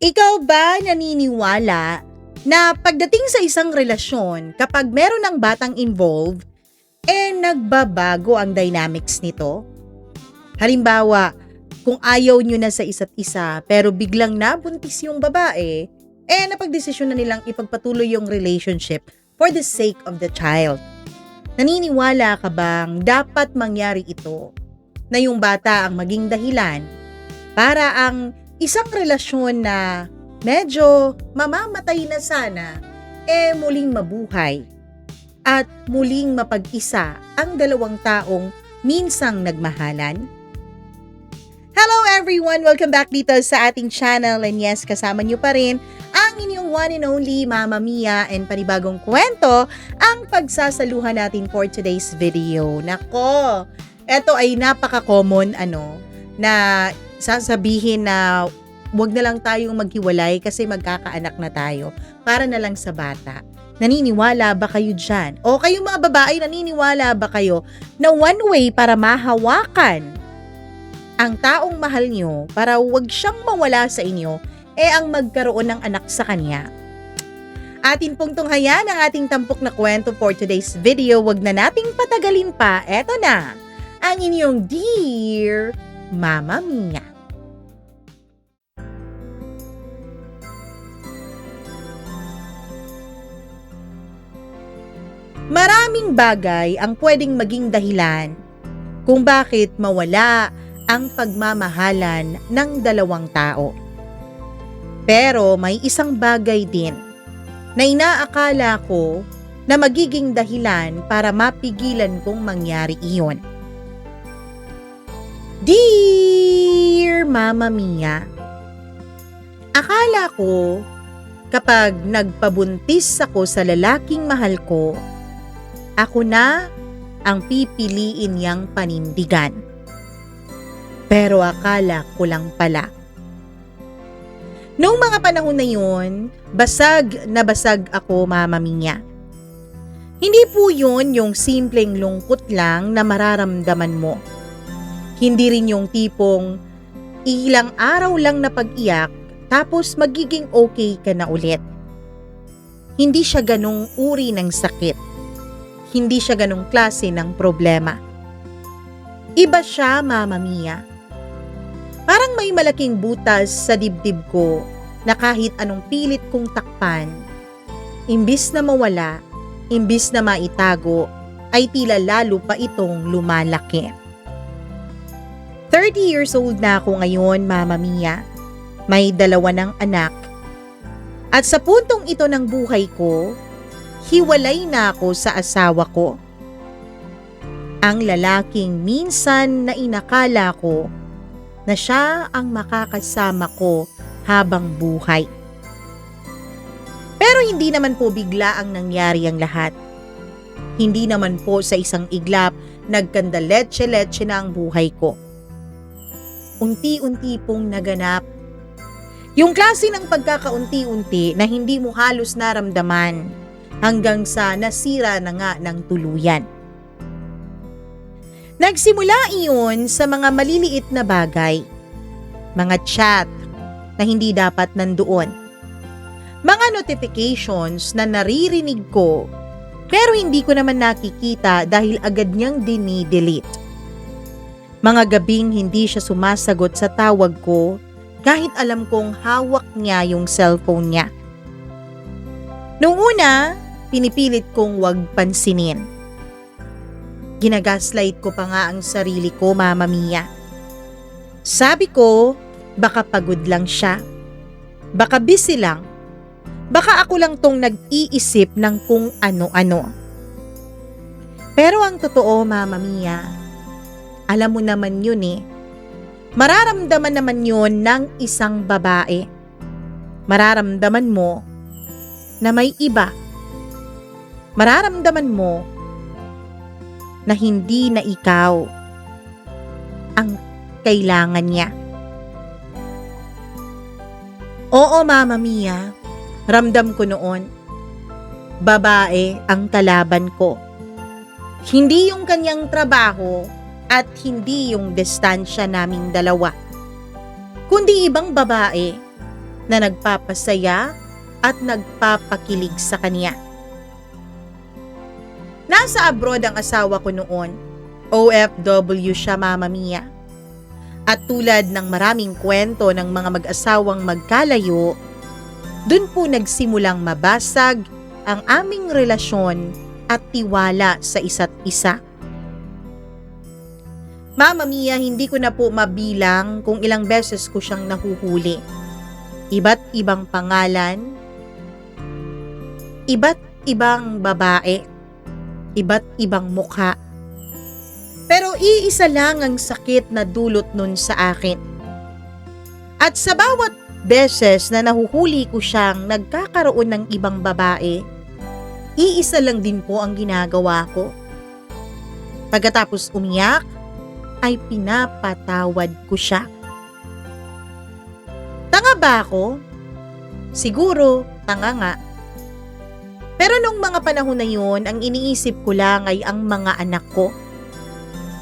Ikaw ba naniniwala na pagdating sa isang relasyon, kapag meron ng batang involved, nagbabago ang dynamics nito? Halimbawa, kung ayaw nyo na sa isa't isa pero biglang nabuntis yung babae, napagdesisyon na nilang ipagpatuloy yung relationship for the sake of the child. Naniniwala ka bang dapat mangyari ito na yung bata ang maging dahilan para ang isang relasyon na medyo mamamatay na sana, muling mabuhay at muling mapag-isa ang dalawang taong minsang nagmahalan? Hello everyone! Welcome back dito sa ating channel, and yes, kasama nyo pa rin ang inyong one and only Mama Mia, and panibagong kwento ang pagsasaluhan natin for today's video. Nako, eto ay napaka-common na sasabihin na wag na lang tayong maghiwalay kasi magkakaanak na tayo para na lang sa bata. Naniniwala ba kayo dyan? O kayong mga babae, naniniwala ba kayo na one way para mahawakan ang taong mahal nyo para wag siyang mawala sa inyo, ang magkaroon ng anak sa kanya? Atin pong tunghayan ang ating tampok na kwento for today's video. Wag na nating patagalin pa. Eto na ang inyong Dear Mama Mia. Maraming bagay ang pwedeng maging dahilan kung bakit mawala ang pagmamahalan ng dalawang tao. Pero may isang bagay din na inaakala ko na magiging dahilan para mapigilan kong mangyari iyon. Dear Mama Mia, akala ko kapag nagpabuntis ako sa lalaking mahal ko, ako na ang pipiliin niyang panindigan. Pero akala ko lang pala. Noong mga panahon na yun, basag na basag ako, Mama Mia. Hindi po yun yung simpleng lungkot lang na mararamdaman mo. Hindi rin yung tipong ilang araw lang na pag-iyak tapos magiging okay ka na ulit. Hindi siya ganong uri ng sakit. Hindi siya ganong klase ng problema. Iba siya, Mama Mia. Parang may malaking butas sa dibdib ko na kahit anong pilit kong takpan, imbis na mawala, imbis na maitago, ay tila lalo pa itong lumalaki. 30 years old na ako ngayon, Mama Mia. May 2 ng anak. At sa puntong ito ng buhay ko, hiwalay na ako sa asawa ko. Ang lalaking minsan na inakala ko na siya ang makakasama ko habang buhay. Pero hindi naman po bigla ang nangyari ang lahat. Hindi naman po sa isang iglap nagkandaletse-letse na ang buhay ko. Unti-unti pong naganap. Yung klase ng pagkakaunti-unti na hindi mo halos naramdaman hanggang sa nasira na nga ng tuluyan. Nagsimula iyon sa mga maliliit na bagay, mga chat na hindi dapat nandoon, mga notifications na naririnig ko pero hindi ko naman nakikita dahil agad niyang dinidelete, mga gabing hindi siya sumasagot sa tawag ko kahit alam kong hawak niya yung cellphone niya. Noong una, pinipilit kong wag pansinin. Ginagaslight ko pa nga ang sarili ko, Mama Mia. Sabi ko, baka pagod lang siya. Baka busy lang. Baka ako lang tong nag-iisip ng kung ano-ano. Pero ang totoo, Mama Mia, alam mo naman yun Mararamdaman naman yun ng isang babae. Mararamdaman mo na may iba. Mararamdaman mo na hindi na ikaw ang kailangan niya. Oo, Mama Mia, ramdam ko noon. Babae ang kalaban ko. Hindi yung kanyang trabaho at hindi yung distansya naming dalawa, kundi ibang babae na nagpapasaya at nagpapakilig sa kanya. Nasa abroad ang asawa ko noon. OFW siya, Mama Mia. At tulad ng maraming kwento ng mga mag-asawang magkalayo, dun po nagsimulang mabasag ang aming relasyon at tiwala sa isa't isa. Mama Mia, hindi ko na po mabilang kung ilang beses ko siyang nahuhuli. Iba't ibang pangalan, iba't ibang babae, iba't ibang mukha. Pero iisa lang ang sakit na dulot nun sa akin. At sa bawat beses na nahuhuli ko siyang nagkakaroon ng ibang babae, iisa lang din po ang ginagawa ko. Pagkatapos umiyak, ay pinapatawad ko siya. Tanga ba ako? Siguro, tanga nga. Pero nung mga panahon na yun, ang iniisip ko lang ay ang mga anak ko.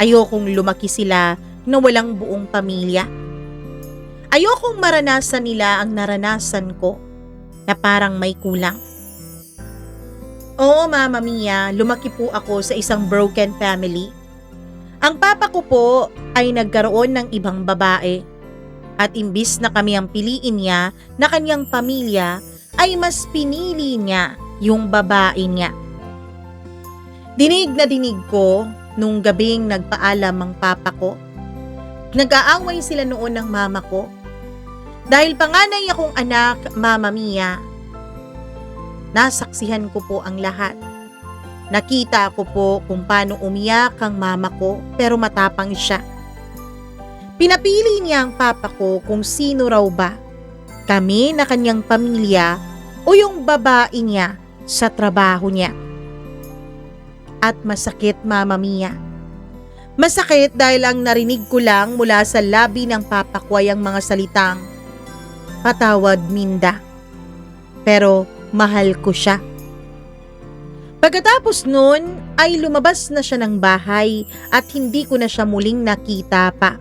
Ayokong lumaki sila na walang buong pamilya. Ayokong maranasan nila ang naranasan ko na parang may kulang. Oo, Mama Mia, lumaki po ako sa isang broken family. Ang papa ko po ay nagkaroon ng ibang babae at imbis na kami ang piliin niya na kanyang pamilya ay mas pinili niya yung babae niya. Dinig na dinig ko nung gabing nagpaalam ang papa ko. Nag-aaway sila noon ng mama ko. Dahil panganay akong anak, Mama Mia, nasaksihan ko po ang lahat. Nakita ko po kung paano umiyak ang mama ko pero matapang siya. Pinapili niya ang papa ko kung sino raw ba, kami na kanyang pamilya o yung babae niya sa trabaho niya. At masakit, Mama Mia. Masakit dahil ang narinig ko lang mula sa labi ng papa ko ay ang mga salitang, "Patawad, Minda. Pero mahal ko siya." Pagkatapos nun ay lumabas na siya ng bahay at hindi ko na siya muling nakita pa.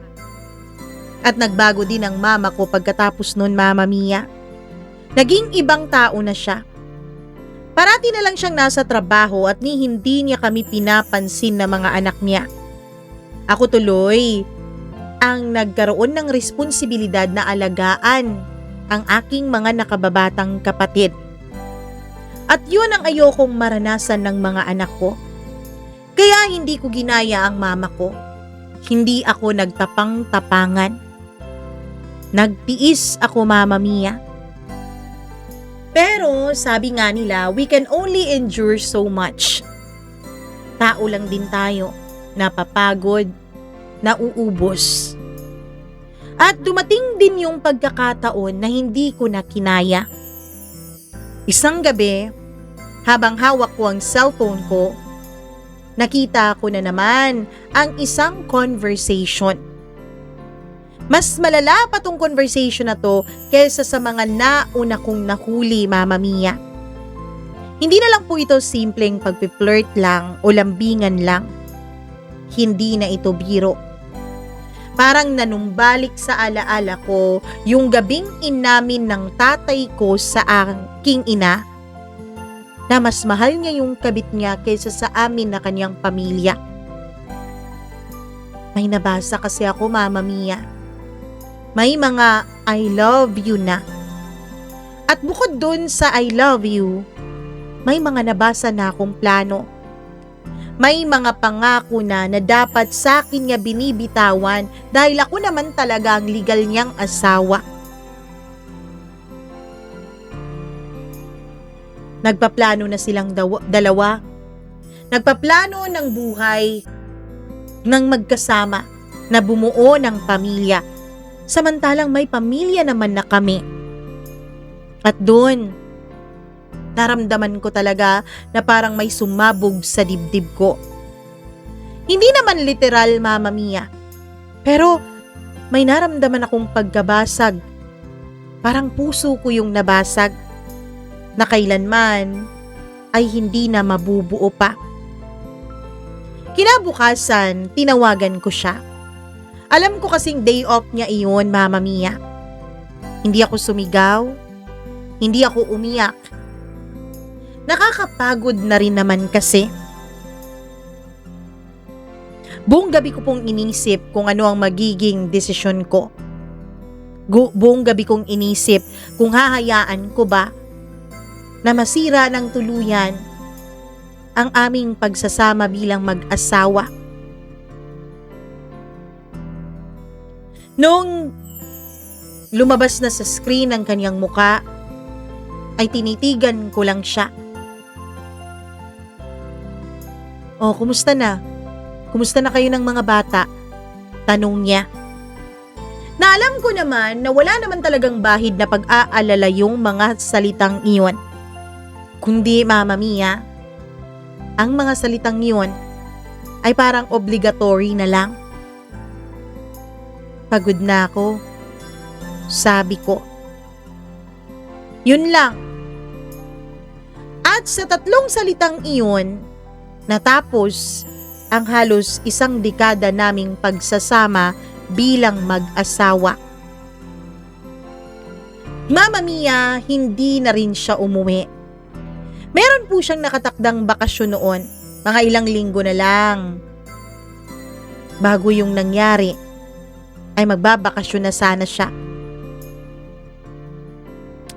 At nagbago din ang mama ko pagkatapos nun, Mama Mia. Naging ibang tao na siya. Parati na lang siyang nasa trabaho at hindi niya kami pinapansin na mga anak niya. Ako tuloy ang nagkaroon ng responsibilidad na alagaan ang aking mga nakababatang kapatid. At yun ang ayokong maranasan ng mga anak ko. Kaya hindi ko ginaya ang mama ko. Hindi ako nagtapang-tapangan. Nagtiis ako, Mama Mia. Pero sabi nga nila, we can only endure so much. Tao lang din tayo, napapagod, nauubos. At dumating din yung pagkakataon na hindi ko na kinaya. Isang gabi, habang hawak ko ang cellphone ko, nakita ko na naman ang isang conversation. Mas malala pa tong conversation na to kaysa sa mga nauna kong nahuli, Mama Mia. Hindi na lang po ito simpleng pagpi-flirt lang o lambingan lang. Hindi na ito biro. Parang nanumbalik sa alaala ko yung gabing inamin ng tatay ko sa aking ina na mas mahal niya yung kabit niya kaysa sa amin na kanyang pamilya. May nabasa kasi ako, Mama Mia. May mga I love you na. At bukod dun sa I love you, may mga nabasa na akong plano. May mga pangako na dapat sa akin niya binibitawan dahil ako naman talaga ang legal niyang asawa. Nagpaplano na silang dalawa. Nagpaplano ng buhay ng magkasama na bumuo ng pamilya. Samantalang may pamilya naman na kami. At doon, naramdaman ko talaga na parang may sumabog sa dibdib ko. Hindi naman literal, Mama Mia. Pero may naramdaman akong pagkabasag. Parang puso ko yung nabasag na kailanman ay hindi na mabubuo pa. Kinabukasan, tinawagan ko siya. Alam ko kasing day off niya iyon, Mama Mia. Hindi ako sumigaw, Hindi ako umiyak. Nakakapagod na rin naman kasi. Buong gabi ko pong inisip kung ano ang magiging desisyon ko. Buong gabi kong inisip kung hahayaan ko ba na masira ng tuluyan ang aming pagsasama bilang mag-asawa. Nung lumabas na sa screen ang kanyang muka, ay tinitigan ko lang siya. "Oh, kumusta na? Kumusta na kayo ng mga bata?" tanong niya. Na alam ko naman na wala naman talagang bahid na pag-aalala yung mga salitang iyon. Kundi, Mama Mia, ang mga salitang iyon ay parang obligatory na lang. "Pagod na ako," sabi ko. Yun lang. At sa 3 salitang iyon, natapos ang halos 1 dekada naming pagsasama bilang mag-asawa. Mama Mia, hindi na rin siya umuwi. Meron po siyang nakatakdang bakasyon noon, mga ilang linggo na lang. Bago yung nangyari, ay magbabakasyon na sana siya.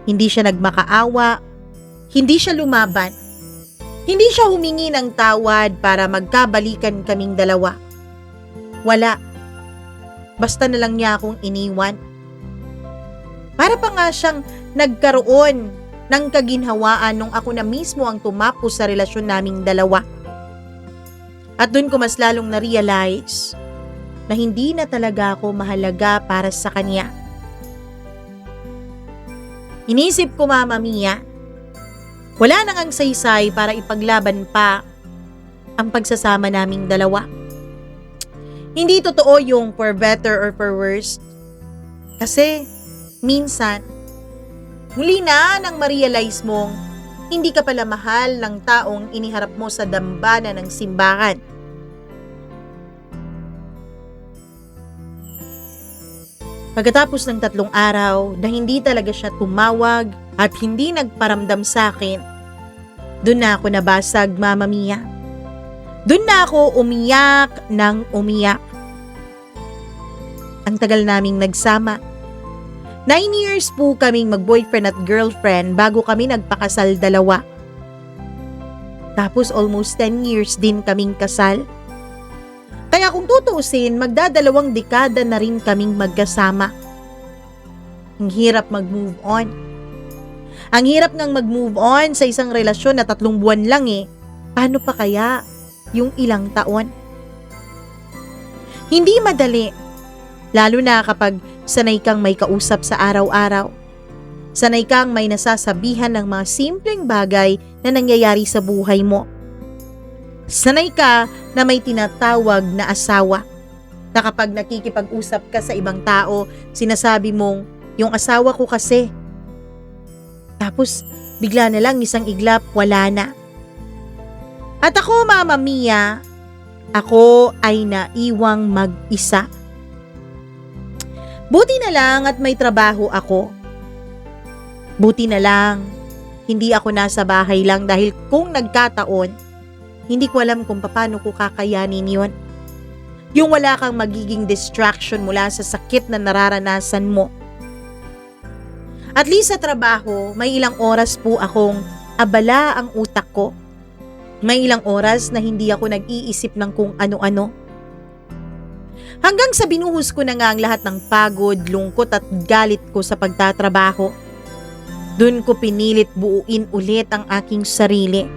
Hindi siya nagmakaawa, hindi siya lumaban, hindi siya humingi ng tawad para magkabalikan kaming dalawa. Wala. Basta na lang niya akong iniwan. Para pa nga siyang nagkaroon ng kaginhawaan nung ako na mismo ang tumapos sa relasyon naming dalawa. At dun ko mas lalong na-realize na hindi na talaga ako mahalaga para sa kanya. Inisip ko, Mama Mia, wala nang ang saysay para ipaglaban pa ang pagsasama naming dalawa. Hindi totoo yung for better or for worse. Kasi minsan, huli na nang ma-realize mong hindi ka pala mahal ng taong iniharap mo sa dambana ng simbahan. Pagkatapos ng 3 araw na hindi talaga siya tumawag at hindi nagparamdam sa akin, doon na ako nabasag, Mama Mia. Doon na ako umiyak ng umiyak. Ang tagal naming nagsama. 9 years po kaming mag-boyfriend at girlfriend bago kami nagpakasal dalawa. Tapos almost 10 years din kaming kasal. Kaya kung tutuusin, magdadalawang dekada na rin kaming magkasama. Ang hirap mag-move on. Ang hirap ngang mag-move on sa isang relasyon na 3 buwan lang eh. Paano pa kaya yung ilang taon? Hindi madali. Lalo na kapag sanay kang may kausap sa araw-araw. Sanay kang may nasasabihan ng mga simpleng bagay na nangyayari sa buhay mo. Sanay ka na may tinatawag na asawa. Na kapag nakikipag-usap ka sa ibang tao, sinasabi mong, yung asawa ko kasi. Tapos, bigla na lang isang iglap, wala na. At ako, Mama Mia, ako ay naiwang mag-isa. Buti na lang at may trabaho ako. Buti na lang, hindi ako nasa bahay lang dahil kung nagkataon, hindi ko alam kung paano ko kakayanin yon. Yung wala kang magiging distraction mula sa sakit na nararanasan mo. At least sa trabaho, may ilang oras po akong abala ang utak ko. May ilang oras na hindi ako nag-iisip ng kung ano-ano. Hanggang sa binuhos ko na nga ang lahat ng pagod, lungkot at galit ko sa pagtatrabaho. Doon ko pinilit buuin ulit ang aking sarili.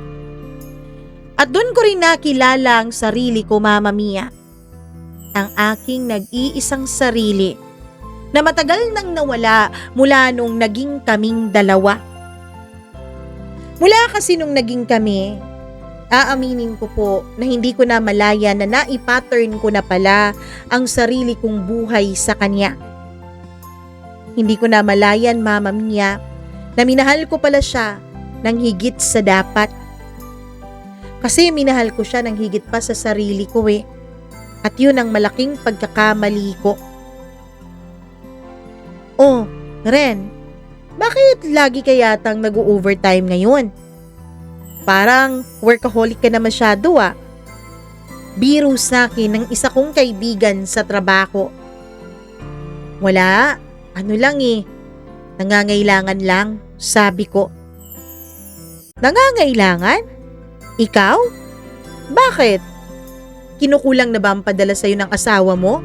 At doon ko rin nakilala ang sarili ko, Mama Mia. Ang aking nag-iisang sarili na matagal nang nawala mula nung naging kaming dalawa. Mula kasi nung naging kami, aaminin ko po na hindi ko na malaya na naipattern ko na pala ang sarili kong buhay sa kanya. Hindi ko na malayan, Mama Mia, na minahal ko pala siya ng higit sa dapat. Kasi minahal ko siya ng higit pa sa sarili ko eh. At yun ang malaking pagkakamali ko. Oh, Ren, Bakit lagi ka yatang nag-overtime ngayon? Parang workaholic ka na masyado ah. Biro sa akin ng isa kong kaibigan sa trabaho. Wala, ano lang eh. Nangangailangan lang, sabi ko. Nangangailangan? Ikaw? Bakit? Kinukulang na ba ang padala sa'yo ng asawa mo?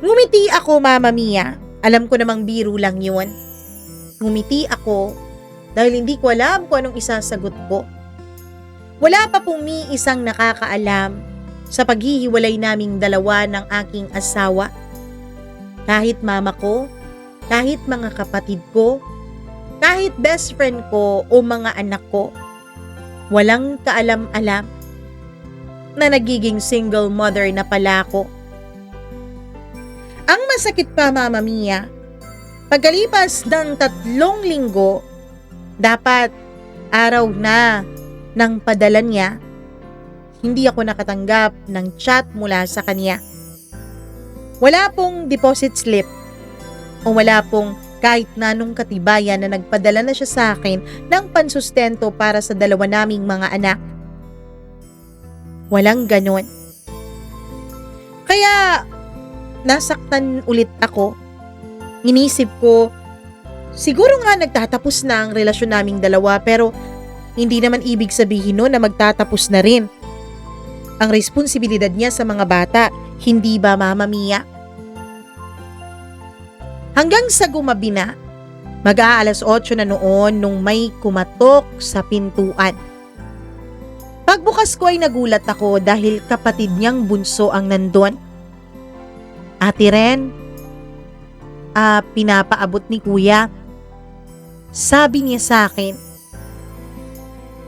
Ngumiti ako, Mama Mia. Alam ko namang biro lang yun. Ngumiti ako dahil hindi ko alam kung anong isasagot ko. Wala pa pong isang nakakaalam sa paghihiwalay naming dalawa ng aking asawa. Kahit mama ko, kahit mga kapatid ko, kahit best friend ko o mga anak ko, walang kaalam-alam na nagiging single mother na pala ako. Ang masakit pa, Mama Mia, pagkalipas ng 3 linggo, dapat araw na ng padala niya, hindi ako nakatanggap ng chat mula sa kanya. Wala pong deposit slip o wala pong kahit na anong katibayan na nagpadala na siya sa akin ng pansustento para sa dalawa naming mga anak. Walang ganon. Kaya nasaktan ulit ako. Inisip ko, siguro nga nagtatapos na ang relasyon naming dalawa pero hindi naman ibig sabihin no na magtatapos na rin ang responsibilidad niya sa mga bata, hindi ba, Mama Mia? Hanggang sa gumabi na, mag-aalas 8 na noon nung may kumatok sa pintuan. Pagbukas ko ay nagulat ako dahil kapatid niyang bunso ang nandun. Ate Ren, pinapaabot ni Kuya. Sabi niya sa akin.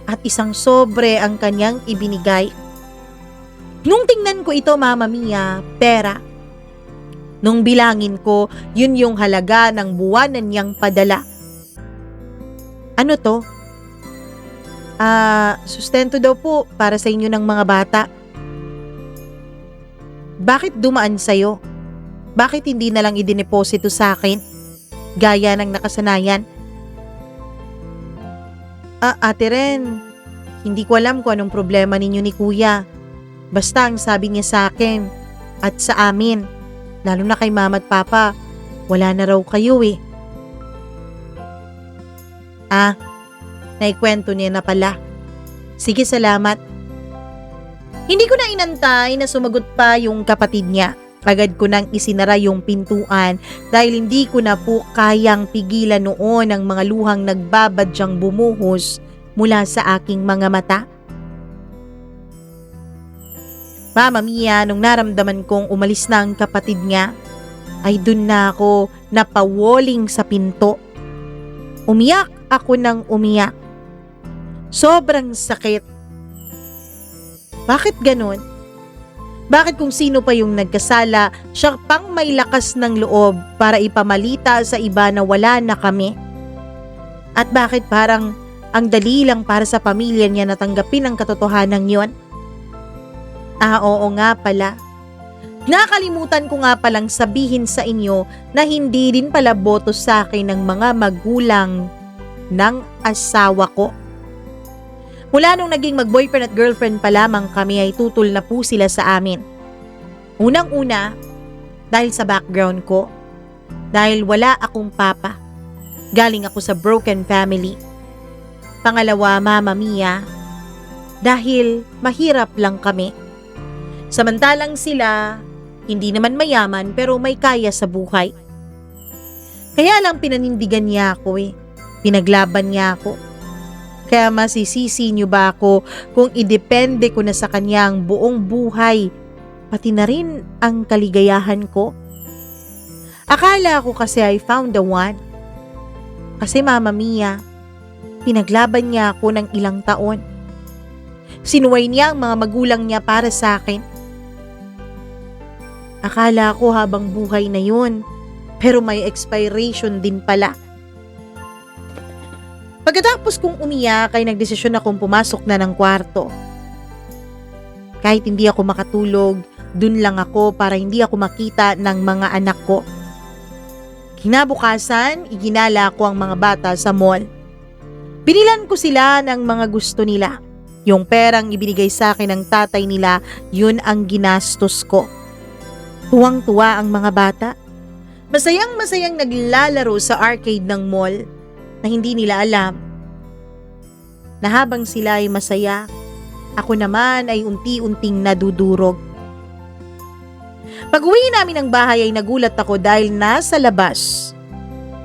At isang sobre ang kanyang ibinigay. Nung tingnan ko ito, Mama Mia, pera. Nung bilangin ko, yun yung halaga ng buwanan niyang padala. Ano to? Sustento daw po para sa inyo ng mga bata. Bakit dumaan sa'yo? Bakit hindi na lang idineposito sa akin? Gaya ng nakasanayan. Ate Ren, hindi ko alam kung anong problema ninyo ni Kuya. Basta ang sabi niya sa akin at sa amin, lalo na kay Mama at Papa, wala na raw kayo eh. Naikwento niya na pala. Sige, salamat. Hindi ko na inantay na sumagot pa yung kapatid niya. Agad ko nang isinara yung pintuan dahil hindi ko na po kayang pigilan noon ang mga luhang nagbabadyang bumuhos mula sa aking mga mata. Mama Mia, nung naramdaman kong umalis na ang kapatid niya, ay dun na ako napawoling sa pinto. Umiyak ako ng umiyak. Sobrang sakit. Bakit ganon? Bakit kung sino pa yung nagkasala, siya pang may lakas ng loob para ipamalita sa iba na wala na kami? At bakit parang ang dali lang para sa pamilya niya natanggapin ang katotohanan yon? Oo nga pala. Nakalimutan ko nga palang sabihin sa inyo na hindi din pala boto sa akin ng mga magulang ng asawa ko. Mula nung naging mag-boyfriend at girlfriend pa lamang kami ay tutol na po sila sa amin. Unang-una, dahil sa background ko, dahil wala akong papa. Galing ako sa broken family. Pangalawa, Mama Mia, dahil mahirap lang kami. Samantalang sila, hindi naman mayaman pero may kaya sa buhay. Kaya lang pinanindigan niya ako eh. Pinaglaban niya ako. Kaya masisisi niyo ba ako kung idepende ko na sa kanya ang buong buhay, pati na rin ang kaligayahan ko? Akala ko kasi I found the one. Kasi Mama Mia, pinaglaban niya ako ng ilang taon. Sinuway niya ang mga magulang niya para sa akin. Akala ko habang buhay na yun, pero may expiration din pala. Pagkatapos kong umiyak ay nagdesisyon akong pumasok na ng kwarto. Kahit hindi ako makatulog, dun lang ako para hindi ako makita ng mga anak ko. Kinabukasan, iginala ko ang mga bata sa mall. Binilan ko sila ng mga gusto nila. Yung perang ibinigay sa akin ng tatay nila, yun ang ginastos ko. Tuwang-tuwa ang mga bata. Masayang-masayang naglalaro sa arcade ng mall na hindi nila alam na habang sila ay masaya, ako naman ay unti-unting nadudurog. Pag-uwi namin ng bahay ay nagulat ako dahil nasa labas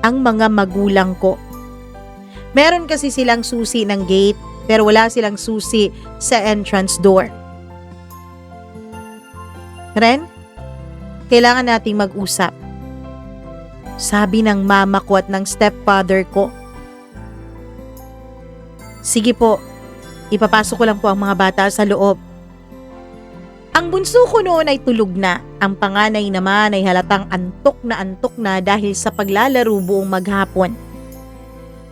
ang mga magulang ko. Meron kasi silang susi ng gate pero wala silang susi sa entrance door. Ren, kailangan nating mag-usap. Sabi ng mama ko at ng stepfather ko. Sige po, ipapasok ko lang po ang mga bata sa loob. Ang bunso ko noon ay tulog na. Ang panganay naman ay halatang antok na dahil sa paglalaro buong maghapon.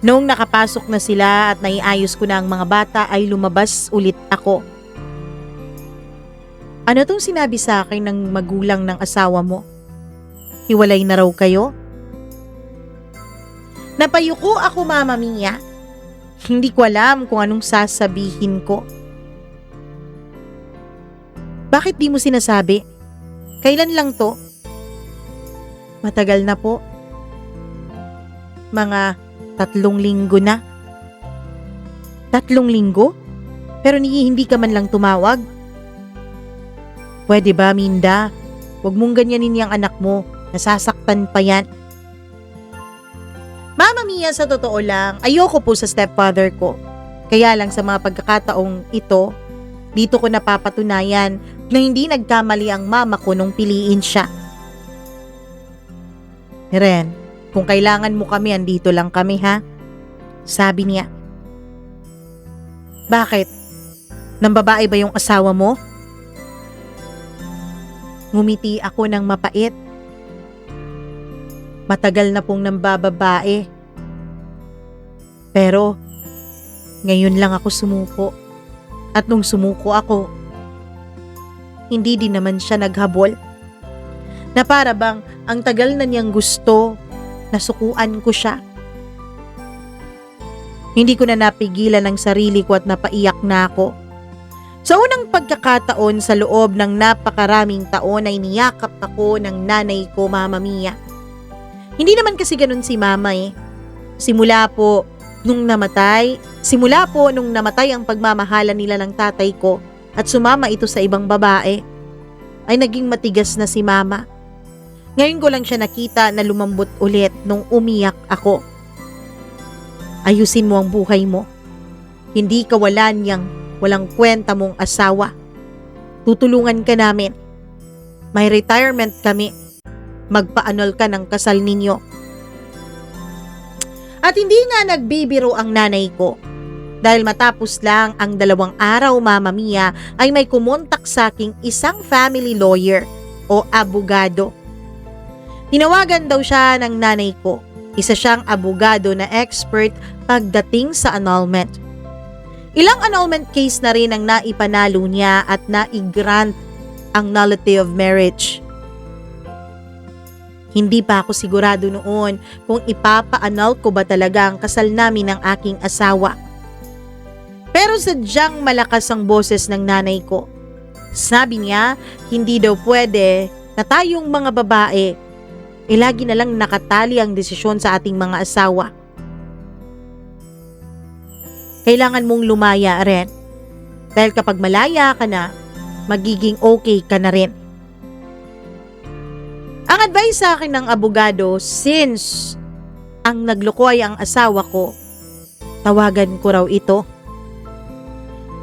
Noong nakapasok na sila at naiayos ko na ang mga bata ay lumabas ulit ako. Ano tong sinabi sa akin ng magulang ng asawa mo? Hiwalay na raw kayo? Napayuko ako, Mama Mia. Hindi ko alam kung anong sasabihin ko. Bakit di mo sinasabi? Kailan lang to? Matagal na po. Mga 3 linggo na. 3 linggo? Pero hindi ka man lang tumawag? Pwede ba, Minda? Huwag mong ganyanin yung anak mo. Nasasaktan pa yan. Mama Mia, sa totoo lang, ayoko po sa stepfather ko. Kaya lang sa mga pagkakataong ito, dito ko napapatunayan na hindi nagkamali ang mama ko nung piliin siya. Ren, kung kailangan mo kami, andito lang kami ha. Sabi niya. Bakit? Nang babae ba yung asawa mo? Ngumiti ako ng mapait. Matagal na pong nambababae. Pero, ngayon lang ako sumuko. At nung sumuko ako, hindi din naman siya naghabol. Na para bang ang tagal na niyang gusto, nasukuan ko siya. Hindi ko na napigilan ang sarili ko at napaiyak na ako. Sa unang pagkakataon sa loob ng napakaraming taon ay niyakap ako ng nanay ko, Mama Mia. Hindi naman kasi ganun si Mama eh. Simula po nung namatay ang pagmamahalan nila ng tatay ko at sumama ito sa ibang babae, ay naging matigas na si Mama. Ngayon ko lang siya nakita na lumambot ulit nung umiyak ako. Ayusin mo ang buhay mo. Hindi ka walang kwenta mong asawa. Tutulungan ka namin. May retirement kami. Magpa-annul ka ng kasal ninyo. At hindi nga nagbibiro ang nanay ko. Dahil matapos lang ang 2 araw, Mama Mia, ay may kumontak sa aking isang family lawyer o abogado. Tinawagan daw siya ng nanay ko. Isa siyang abogado na expert pagdating sa annulment. Ilang annulment case na rin ang naipanalo niya at naigrant ang nullity of marriage. Hindi pa ako sigurado noon kung ipapa-annul ko ba talaga ang kasal namin ng aking asawa. Pero sadyang malakas ang boses ng nanay ko. Sabi niya, hindi daw pwede na tayong mga babae, lagi na lang nakatali ang desisyon sa ating mga asawa. Kailangan mong lumaya rin. Dahil kapag malaya ka na, magiging okay ka na rin. Ang advice sa akin ng abogado, since ang nagloko ay ang asawa ko, tawagan ko raw ito.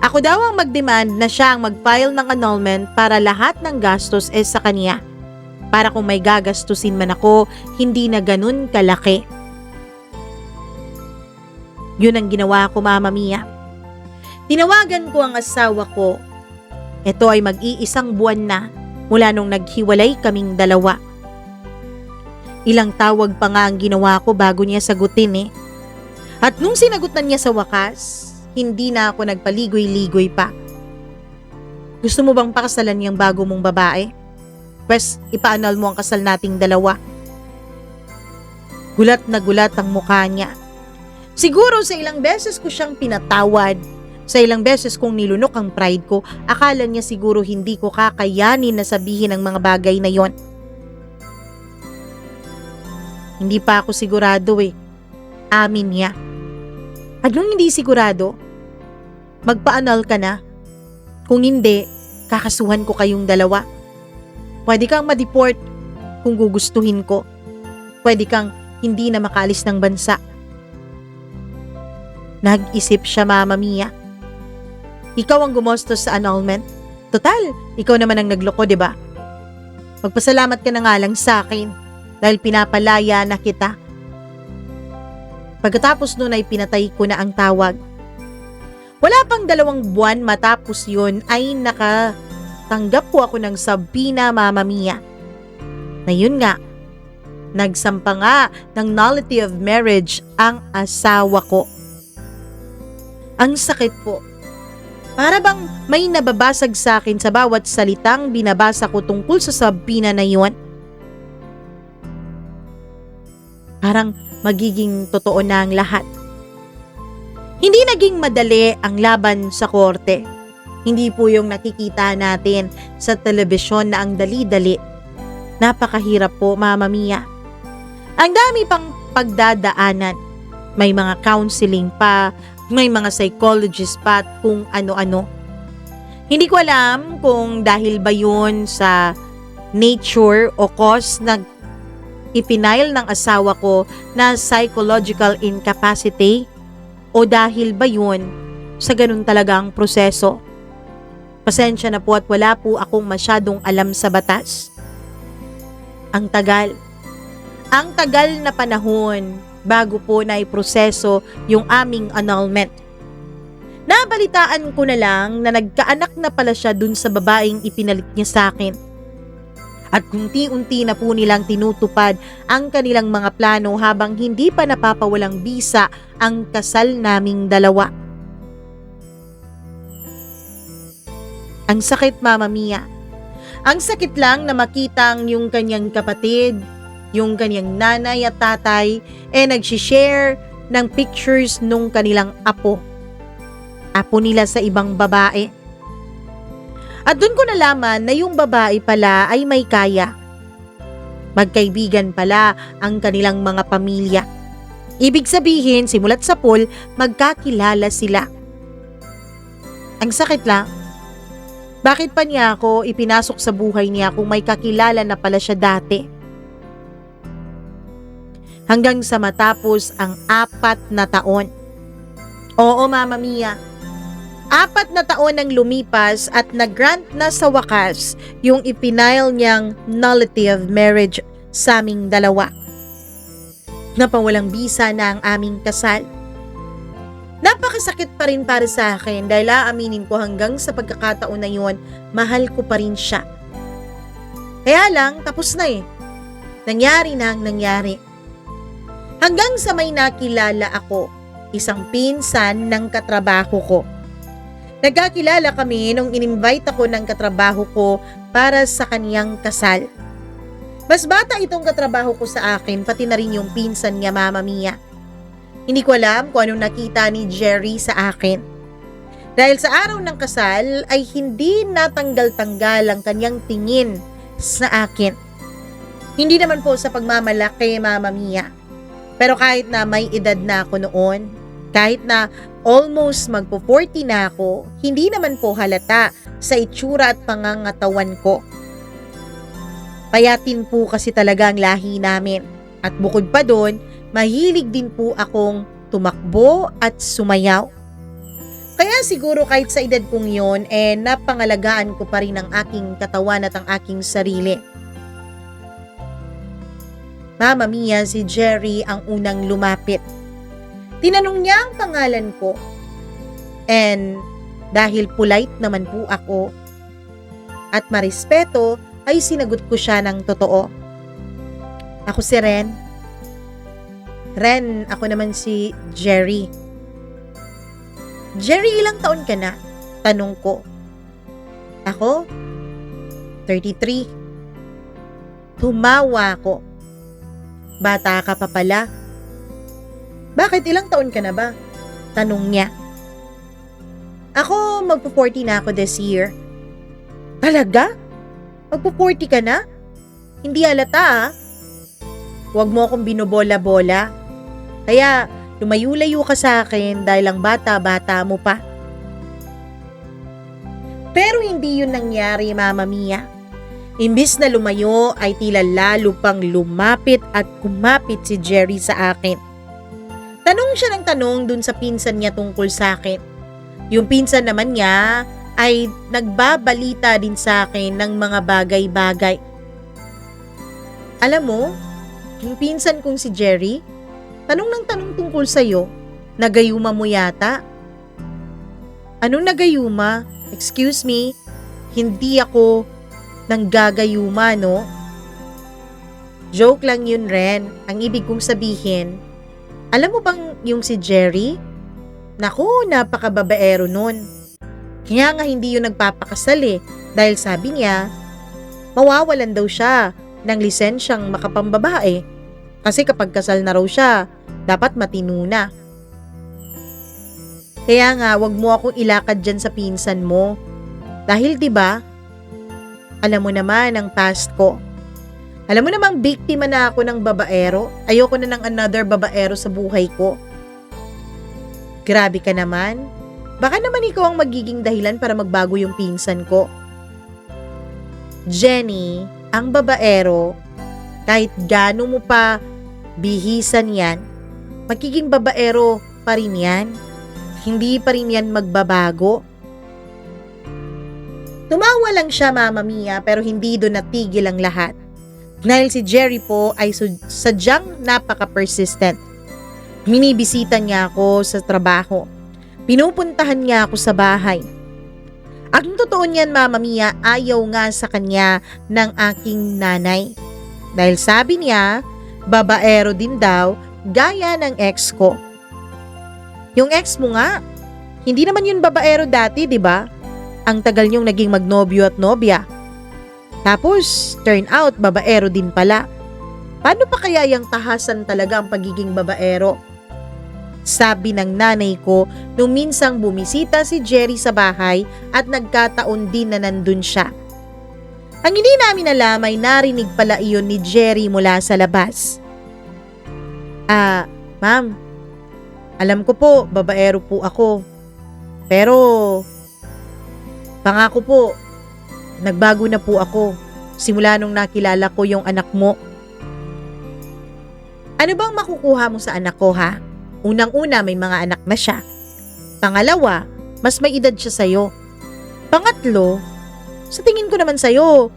Ako daw ang mag-demand na siya ang mag-file ng annulment para lahat ng gastos sa kanya. Para kung may gagastusin man ako, hindi na ganun kalaki. Yun ang ginawa ko, Mama Mia. Tinawagan ko ang asawa ko. Ito ay mag-iisang buwan na mula nung naghiwalay kaming 2. Ilang tawag pa nga ang ginawa ko bago niya sagutin eh. At nung sinagot na niya sa wakas, hindi na ako nagpaligoy-ligoy pa. Gusto mo bang pakasalan yung bago mong babae? Pwes, ipa-annul mo ang kasal nating 2. Gulat na gulat ang mukha niya. Siguro sa ilang beses ko siyang pinatawad, sa ilang beses kong nilunok ang pride ko, akala niya siguro hindi ko kakayanin na sabihin ang mga bagay na yon. Hindi pa ako sigurado eh. Amin niya. At nung hindi sigurado, magpa-annul ka na. Kung hindi, kakasuhan ko kayong dalawa. Pwede kang ma-deport kung gugustuhin ko. Pwede kang hindi na makaalis ng bansa. Nag-isip siya, Mama Mia. Ikaw ang gumostos sa annulment. Total, ikaw naman ang nagloko, di ba? Magpasalamat ka na nga lang sa akin dahil pinapalaya na kita. Pagkatapos nun ay pinatay ko na ang tawag. Wala pang 2 buwan matapos yun ay nakatanggap po ako ng sabina, Mama Mia. Na yun nga, nagsampa nga ng nullity of marriage ang asawa ko. Ang sakit po. Para bang may nababasag sa akin sa bawat salitang binabasa ko tungkol sa sabina na yun. Parang magiging totoo na ang lahat. Hindi naging madali ang laban sa korte. Hindi po yung nakikita natin sa telebisyon na ang dali-dali. Napakahirap po, Mama Mia. Ang dami pang pagdadaanan. May mga counseling pa, may mga psychologist pa at kung ano-ano. Hindi ko alam kung dahil ba yun sa nature o cause na ipinail ng asawa ko na psychological incapacity o dahil ba yun sa ganun talagang proseso. Pasensya na po at wala po akong masyadong alam sa batas. Ang tagal na panahon bago po na iproseso yung aming annulment. Nabalitaan ko na lang na nagkaanak na pala siya dun sa babaeng ipinalit niya sa akin. At unti-unti na po nilang tinutupad ang kanilang mga plano habang hindi pa napapawalang bisa ang kasal naming dalawa. Ang sakit, Mama Mia. Ang sakit lang na makitang yung kanyang kapatid, yung kanyang nanay at tatay, nagsishare ng pictures nung kanilang apo. Apo nila sa ibang babae. At doon ko nalaman na yung babae pala ay may kaya. Magkaibigan pala ang kanilang mga pamilya. Ibig sabihin, simulat sa pool, magkakilala sila. Ang sakit lang. Bakit pa niya ako ipinasok sa buhay niya kung may kakilala na pala siya dati? Hanggang sa matapos ang 4 na taon. Oo, Mama Mia. 4 na taon ang lumipas at nag-grant na sa wakas yung ipinail niyang nullity of marriage sa aming dalawa. Napawalang bisa na ang aming kasal. Napakasakit pa rin para sa akin dahil aaminin ko hanggang sa pagkakataon na yun, mahal ko pa rin siya. Kaya lang, tapos na eh. Nangyari na ang nangyari. Hanggang sa may nakilala ako, isang pinsan ng katrabaho ko. Nagkakilala kami nung in-invite ako ng katrabaho ko para sa kaniyang kasal. Mas bata itong katrabaho ko sa akin, pati na rin yung pinsan niya, Mama Mia. Hindi ko alam kung anong nakita ni Jerry sa akin. Dahil sa araw ng kasal ay hindi natanggal-tanggal ang kanyang tingin sa akin. Hindi naman po sa pagmamalaki, Mama Mia. Pero kahit na may edad na ako noon, kahit na almost magpo-40 na ako, hindi naman po halata sa itsura at pangangatawan ko. Payatin po kasi talaga ang lahi namin. At bukod pa doon, mahilig din po akong tumakbo at sumayaw. Kaya siguro kahit sa edad kong yon, napangalagaan ko pa rin ang aking katawan at ang aking sarili. Mama Mia, si Jerry ang unang lumapit. Tinanong niya ang pangalan ko. And dahil polite naman po ako at marespeto, ay sinagot ko siya ng totoo. Ako si Ren. Ren, ako naman si Jerry. Jerry, ilang taon ka na? Tanong ko. Ako? 33. Tumawa ko. Bata ka pa pala. Bakit ilang taon ka na ba? Tanong niya. Ako, magpo-40 na ako this year. Talaga? Magpo-40 ka na? Hindi halata ah. Huwag mo akong binobola-bola. Kaya lumayo-layo ka sa akin dahil ang bata-bata mo pa. Pero hindi yun nangyari, Mama Mia. Imbis na lumayo ay tila lalo pang lumapit at kumapit si Jerry sa akin. Tanong siya ng tanong dun sa pinsan niya tungkol sa akin. Yung pinsan naman niya ay nagbabalita din sa akin ng mga bagay-bagay. Alam mo, yung pinsan kong si Jerry, tanong ng tanong tungkol sa'yo, nagayuma mo yata. Anong nagayuma? Excuse me, hindi ako nanggagayuma, no? Joke lang yun, Ren. Ang ibig kong sabihin, alam mo bang yung si Jerry? Naku, napakababaero nun. Kaya nga hindi yun nagpapakasal eh, dahil sabi niya, mawawalan daw siya ng lisensyang makapambabae. Kasi kapag kasal na raw siya, dapat matino na. Kaya nga, wag mo akong ilakad dyan sa pinsan mo. Dahil 'di ba? Alam mo naman ang past ko. Alam mo namang biktima na ako ng babaero. Ayoko na ng another babaero sa buhay ko. Grabe ka naman. Baka naman ikaw ang magiging dahilan para magbago yung pinsan ko. Jenny, ang babaero, kahit gaano mo pa bihisan yan, magiging babaero pa rin yan. Hindi pa rin yan magbabago. Tumawa lang siya, Mama Mia, pero hindi doon natigil ang lahat. Dahil si Jerry po ay sadyang napaka-persistent. Minibisita niya ako sa trabaho. Pinupuntahan niya ako sa bahay. Ang totoo niyan, Mama Mia, ayaw nga sa kanya ng aking nanay. Dahil sabi niya, babaero din daw, gaya ng ex ko. Yung ex mo nga, hindi naman yun babaero dati, di ba? Ang tagal niyong naging magnobyo at nobya. Tapos, turn out, babaero din pala. Paano pa kaya yung tahasan talaga ang pagiging babaero? Sabi ng nanay ko nung minsang bumisita si Jerry sa bahay at nagkataon din na nandun siya. Ang hindi namin alam ay narinig pala iyon ni Jerry mula sa labas. Ma'am, alam ko po, babaero po ako. Pero, pangako po, nagbago na po ako simula nung nakilala ko yung anak mo. Ano bang makukuha mo sa anak ko, ha? Unang-una, may mga anak na siya. Pangalawa, mas may edad siya sa'yo. Pangatlo, sa tingin ko naman sa'yo.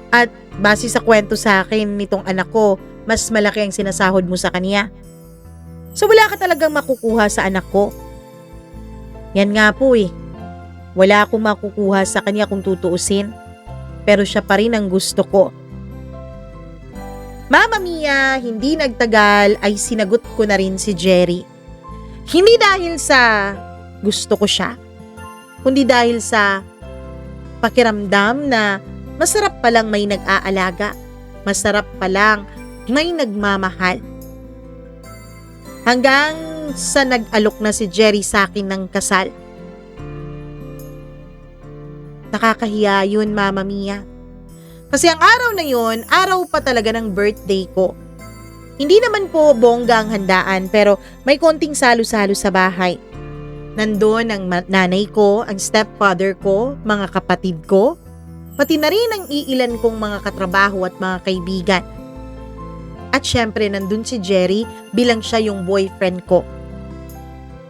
At base sa kwento sa akin nitong anak ko, mas malaki ang sinasahod mo sa kanya. So wala ka talagang makukuha sa anak ko. Yan nga po eh. Wala akong makukuha sa kanya kung tutuusin. Pero siya pa rin ang gusto ko. Mama Mia, hindi nagtagal ay sinagot ko na rin si Jerry. Hindi dahil sa gusto ko siya, kundi dahil sa pakiramdam na masarap palang may nag-aalaga. Masarap palang may nagmamahal. Hanggang sa nag-alok na si Jerry sa akin ng kasal. Nakakahiya yun, Mama Mia. Kasi ang araw na yun, araw pa talaga ng birthday ko. Hindi naman po bongga ang handaan pero may konting salo-salo sa bahay. Nandun ang nanay ko, ang stepfather ko, mga kapatid ko, pati na rin ang iilan kong mga katrabaho at mga kaibigan. At syempre nandun si Jerry bilang siya yung boyfriend ko.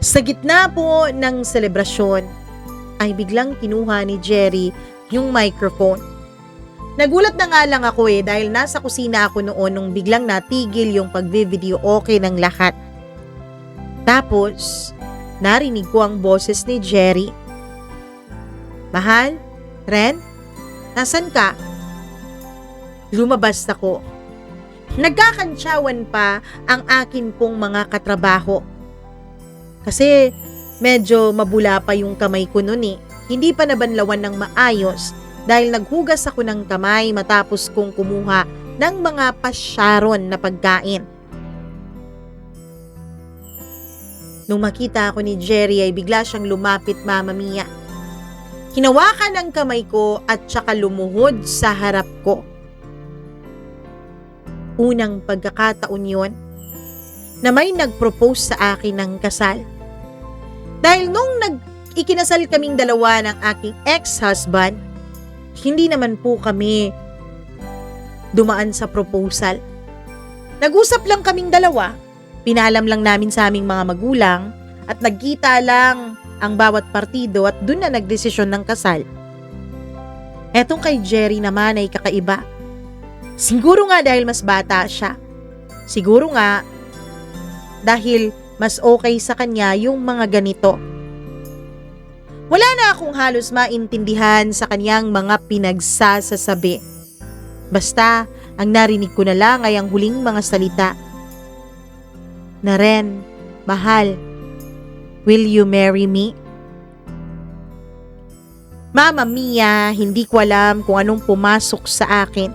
Sa gitna po ng selebrasyon ay biglang kinuha ni Jerry yung microphone. Nagulat na nga lang ako dahil nasa kusina ako noon nung biglang natigil yung pagbe-video okay ng lahat. Tapos, narinig ko ang boses ni Jerry. Mahal? Ren? Nasaan ka? Lumabas ako. Nagkakantsawan pa ang akin pong mga katrabaho. Kasi medyo mabula pa yung kamay ko noon eh. Hindi pa nabanlawan ng maayos dahil naghugas ako ng kamay matapos kong kumuha ng mga pasyaron na pagkain. Nung makita ako ni Jerry ay bigla siyang lumapit, Mama Mia. Hinawakan ang kamay ko at saka lumuhod sa harap ko. Unang pagkakataon yon na may nag-propose sa akin ng kasal. Dahil nung ikinasal kaming dalawa ng aking ex-husband, hindi naman po kami dumaan sa proposal. Nag-usap lang kaming dalawa. Pinalam lang namin sa aming mga magulang at nagkita lang ang bawat partido at dun na nagdesisyon ng kasal. Etong kay Jerry naman ay kakaiba. Siguro nga dahil mas bata siya. Siguro nga dahil mas okay sa kanya yung mga ganito. Wala na akong halos maintindihan sa kanyang mga pinagsasasabi. Basta ang narinig ko na lang ay ang huling mga salita. Naren, mahal, will you marry me? Mama Mia, hindi ko alam kung anong pumasok sa akin.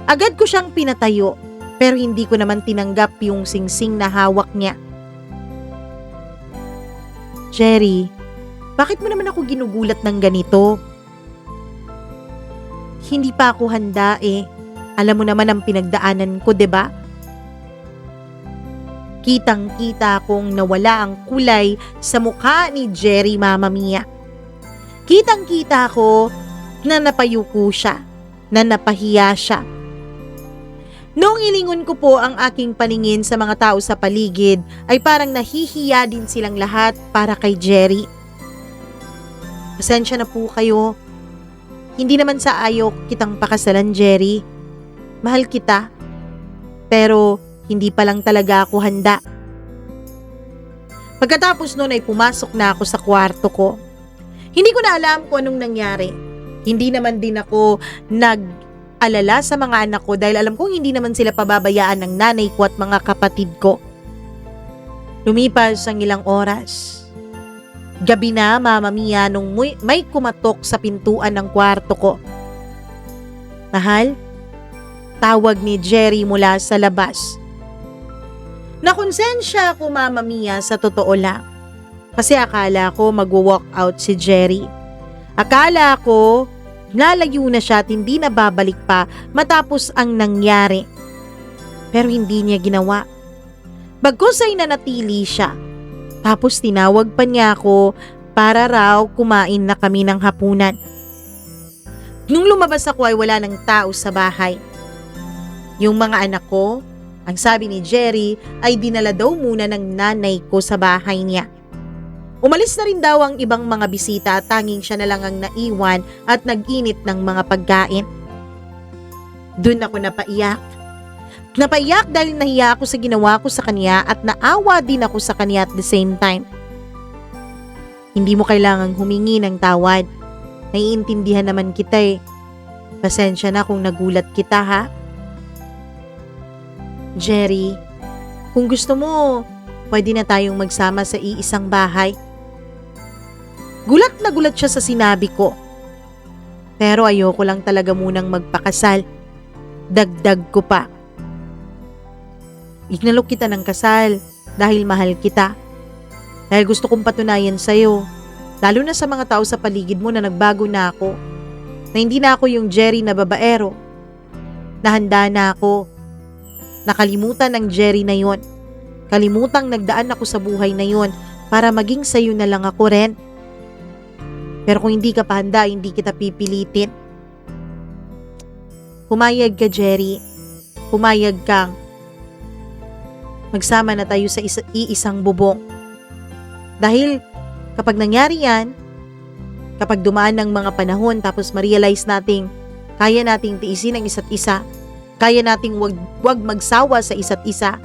Agad ko siyang pinatayo, pero hindi ko naman tinanggap yung singsing na hawak niya. Jerry, bakit mo naman ako ginugulat ng ganito? Hindi pa ako handa eh. Alam mo naman ang pinagdaanan ko, 'di ba? Kitang-kita kong nawala ang kulay sa mukha ni Jerry, Mama Mia. Kitang-kita ko na napayuko siya, na napahiya siya. Noong ilingon ko po ang aking paningin sa mga tao sa paligid, ay parang nahihiya din silang lahat para kay Jerry. Pasensya na po kayo. Hindi naman sa ayaw kitang pakasalan, Jerry. Mahal kita. Pero hindi pa lang talaga ako handa. Pagkatapos noon ay pumasok na ako sa kwarto ko. Hindi ko na alam kung anong nangyari. Hindi naman din ako nag-alala sa mga anak ko dahil alam kong hindi naman sila pababayaan ng nanay ko at mga kapatid ko. Lumipas ang ilang oras. Gabi na, Mama Mia, nung may kumatok sa pintuan ng kwarto ko. Mahal? Tawag ni Jerry mula sa labas. Nakonsensya ako, Mama Mia, sa totoo lang. Kasi akala ko mag-walk out si Jerry. Akala ko lalayo na siya at hindi na babalik pa matapos ang nangyari. Pero hindi niya ginawa. Bagkus ay nanatili siya. Tapos tinawag pa niya ako para raw kumain na kami ng hapunan. Nung lumabas ako ay wala ng tao sa bahay. Yung mga anak ko, ang sabi ni Jerry ay dinala daw muna ng nanay ko sa bahay niya. Umalis na rin daw ang ibang mga bisita at tanging siya na lang ang naiwan at nag-init ng mga pagkain. Doon ako napaiyak. Napaiyak dahil nahiya ako sa ginawa ko sa kanya at naawa din ako sa kanya at the same time. Hindi mo kailangang humingi ng tawad. Naiintindihan naman kita eh. Pasensya na kung nagulat kita, ha? Jerry, kung gusto mo, pwede na tayong magsama sa iisang bahay. Gulat na gulat siya sa sinabi ko. Pero ayoko lang talaga munang magpakasal. Dagdag ko pa. Ignalok kita ng kasal dahil mahal kita. Dahil gusto kong patunayan sa'yo, lalo na sa mga tao sa paligid mo na nagbago na ako. Na hindi na ako yung Jerry na babaero. Nahanda na ako. Nakalimutan ng Jerry na yon. Kalimutang nagdaan ako sa buhay na yon para maging sayo na lang ako rin. Pero kung hindi ka pa handa, hindi kita pipilitin. Pumayag ka, Jerry. Pumayag kang magsama na tayo sa iisang bubong. Dahil kapag nangyari yan, kapag dumaan ng mga panahon tapos ma-realize nating kaya nating tiisin ang isa't isa, kaya nating wag magsawa sa isa't isa,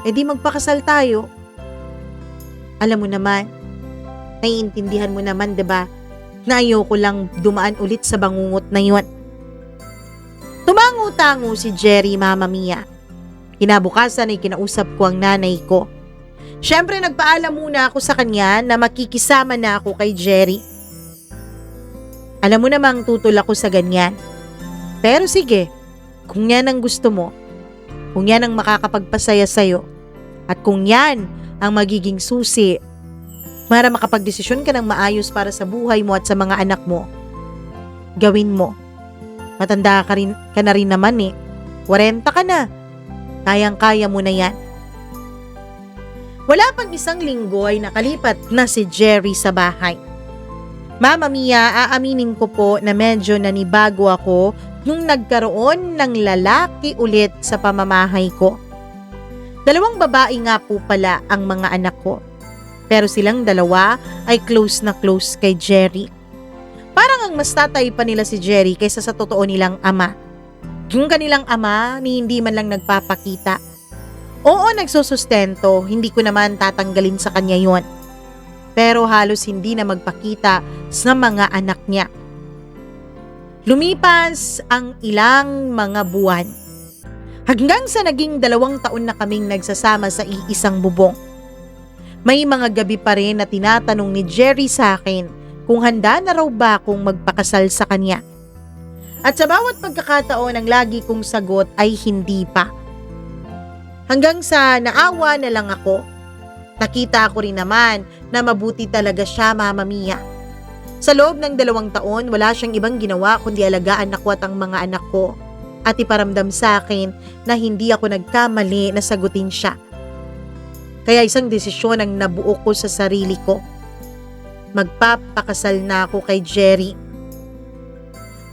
edi magpakasal tayo. Alam mo naman, naiintindihan mo naman, 'di ba? Na ayoko lang dumaan ulit sa bangungot na 'yon. Tumango-tango si Jerry, Mama Mia. Kinabukasan ay kinausap ko ang nanay ko. Siyempre nagpaalam muna ako sa kanya na makikisama na ako kay Jerry. Alam mo namang tutol ako sa ganyan. Pero sige, Kung yan ang gusto mo, kung yan ang makakapagpasaya sa'yo, at kung yan ang magiging susi para makapagdesisyon ka ng maayos para sa buhay mo at sa mga anak mo, gawin mo. Matanda ka na rin naman 40 ka na. Kayang-kaya mo na yan. Wala pang isang linggo ay nakalipat na si Jerry sa bahay. Mama Mia, aaminin ko po na medyo nanibago ako nung nagkaroon ng lalaki ulit sa pamamahay ko. 2 babae nga po pala ang mga anak ko. Pero silang 2 ay close na close kay Jerry. Parang ang mas tatay pa nila si Jerry kaysa sa totoo nilang ama. Yung kanilang ama ni hindi man lang nagpapakita. Oo, nagsusustento, hindi ko naman tatanggalin sa kanya yon. Pero halos hindi na magpakita sa mga anak niya. Lumipas ang ilang mga buwan. Hanggang sa naging 2 taon na kaming nagsasama sa iisang bubong. May mga gabi pa rin na tinatanong ni Jerry sa akin kung handa na raw ba akong magpakasal sa kanya. At sa bawat pagkakataon ang lagi kong sagot ay hindi pa. Hanggang sa naawa na lang ako. Nakita ko rin naman na mabuti talaga siya, Mama Mia. Sa loob ng 2 taon, wala siyang ibang ginawa kundi alagaan ako at ang mga anak ko. At iparamdam sa akin na hindi ako nagkamali na sagutin siya. Kaya isang desisyon ang nabuo ko sa sarili ko. Magpapakasal na ako kay Jerry.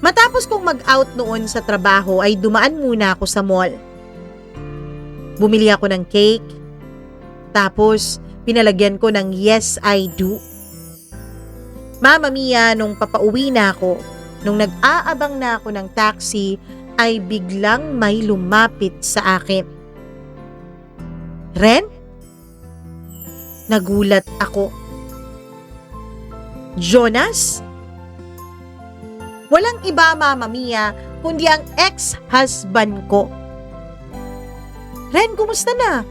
Matapos kong mag-out noon sa trabaho ay dumaan muna ako sa mall. Bumili ako ng cake. Tapos pinalagyan ko ng yes I do. Mama Mia, nung papauwi na ako, nung nag-aabang na ako ng taxi, ay biglang may lumapit sa akin. Ren? Nagulat ako. Jonas? Walang iba, Mama Mia, kundi ang ex-husband ko. Ren, kumusta na?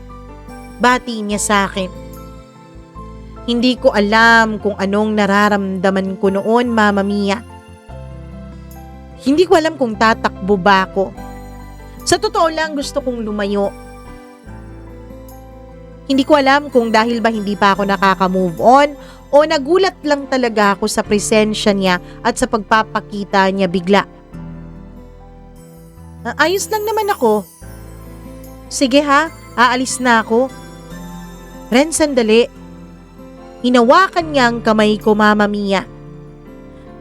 Bati niya sa akin. Hindi ko alam kung anong nararamdaman ko noon, Mama Mia. Hindi ko alam kung tatakbo ba ako. Sa totoo lang, gusto kong lumayo. Hindi ko alam kung dahil ba hindi pa ako nakaka-move on o nagulat lang talaga ako sa presensya niya at sa pagpapakita niya bigla. Ayos lang naman ako. Sige ha, aalis na ako. Ren, sandali. Hinawakan niya ang kamay ko, Mama Mia.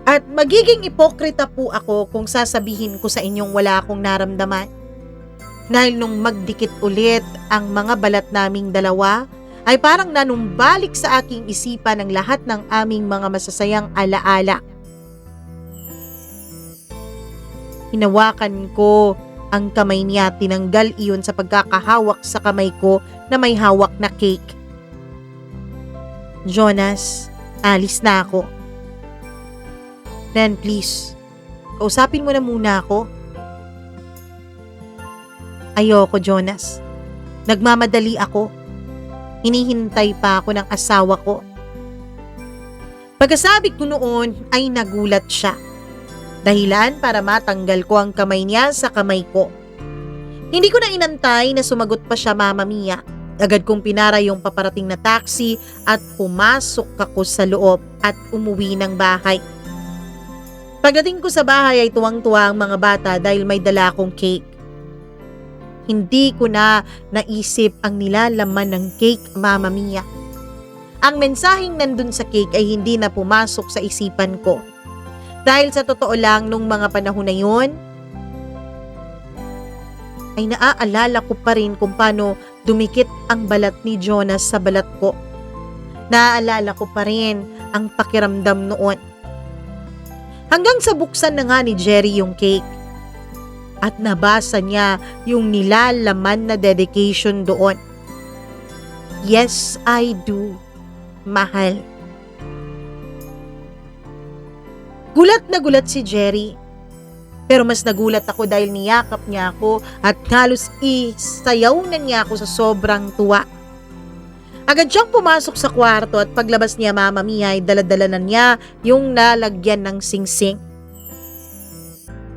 At magiging ipokrita po ako kung sasabihin ko sa inyong wala akong naramdaman. Dahil nung magdikit ulit ang mga balat naming 2, ay parang nanumbalik sa aking isipan ang lahat ng aming mga masasayang alaala. Hinawakan ko ang kamay niya, tinanggal iyon sa pagkakahawak sa kamay ko na may hawak na cake. Jonas, alis na ako. Ren, please, kausapin mo na muna ako. Ayoko, Jonas. Nagmamadali ako. Hinihintay pa ako ng asawa ko. Pagkasabi ko noon ay nagulat siya. Dahilan para matanggal ko ang kamay niya sa kamay ko. Hindi ko na inantay na sumagot pa siya, Mama Mia. Agad kong pinara yung paparating na taxi at pumasok ako sa loob at umuwi ng bahay. Pagdating ko sa bahay ay tuwang-tuwa ang mga bata dahil may dala akong cake. Hindi ko na naisip ang nilalaman ng cake, Mama Mia. Ang mensaheng nandun sa cake ay hindi na pumasok sa isipan ko. Dahil sa totoo lang nung mga panahon na yun, ay naaalala ko pa rin kung paano dumikit ang balat ni Jonas sa balat ko. Naaalala ko pa rin ang pakiramdam noon. Hanggang sa buksan na nga ni Jerry yung cake. At nabasa niya yung nilalaman na dedication doon. Yes, I do, mahal. Gulat na gulat si Jerry. Pero mas nagulat ako dahil niyakap niya ako at halos isayaw na niya ako sa sobrang tuwa. Agad siyang pumasok sa kwarto at paglabas niya, Mama Mia, ay daladala na niya yung nalagyan ng singsing.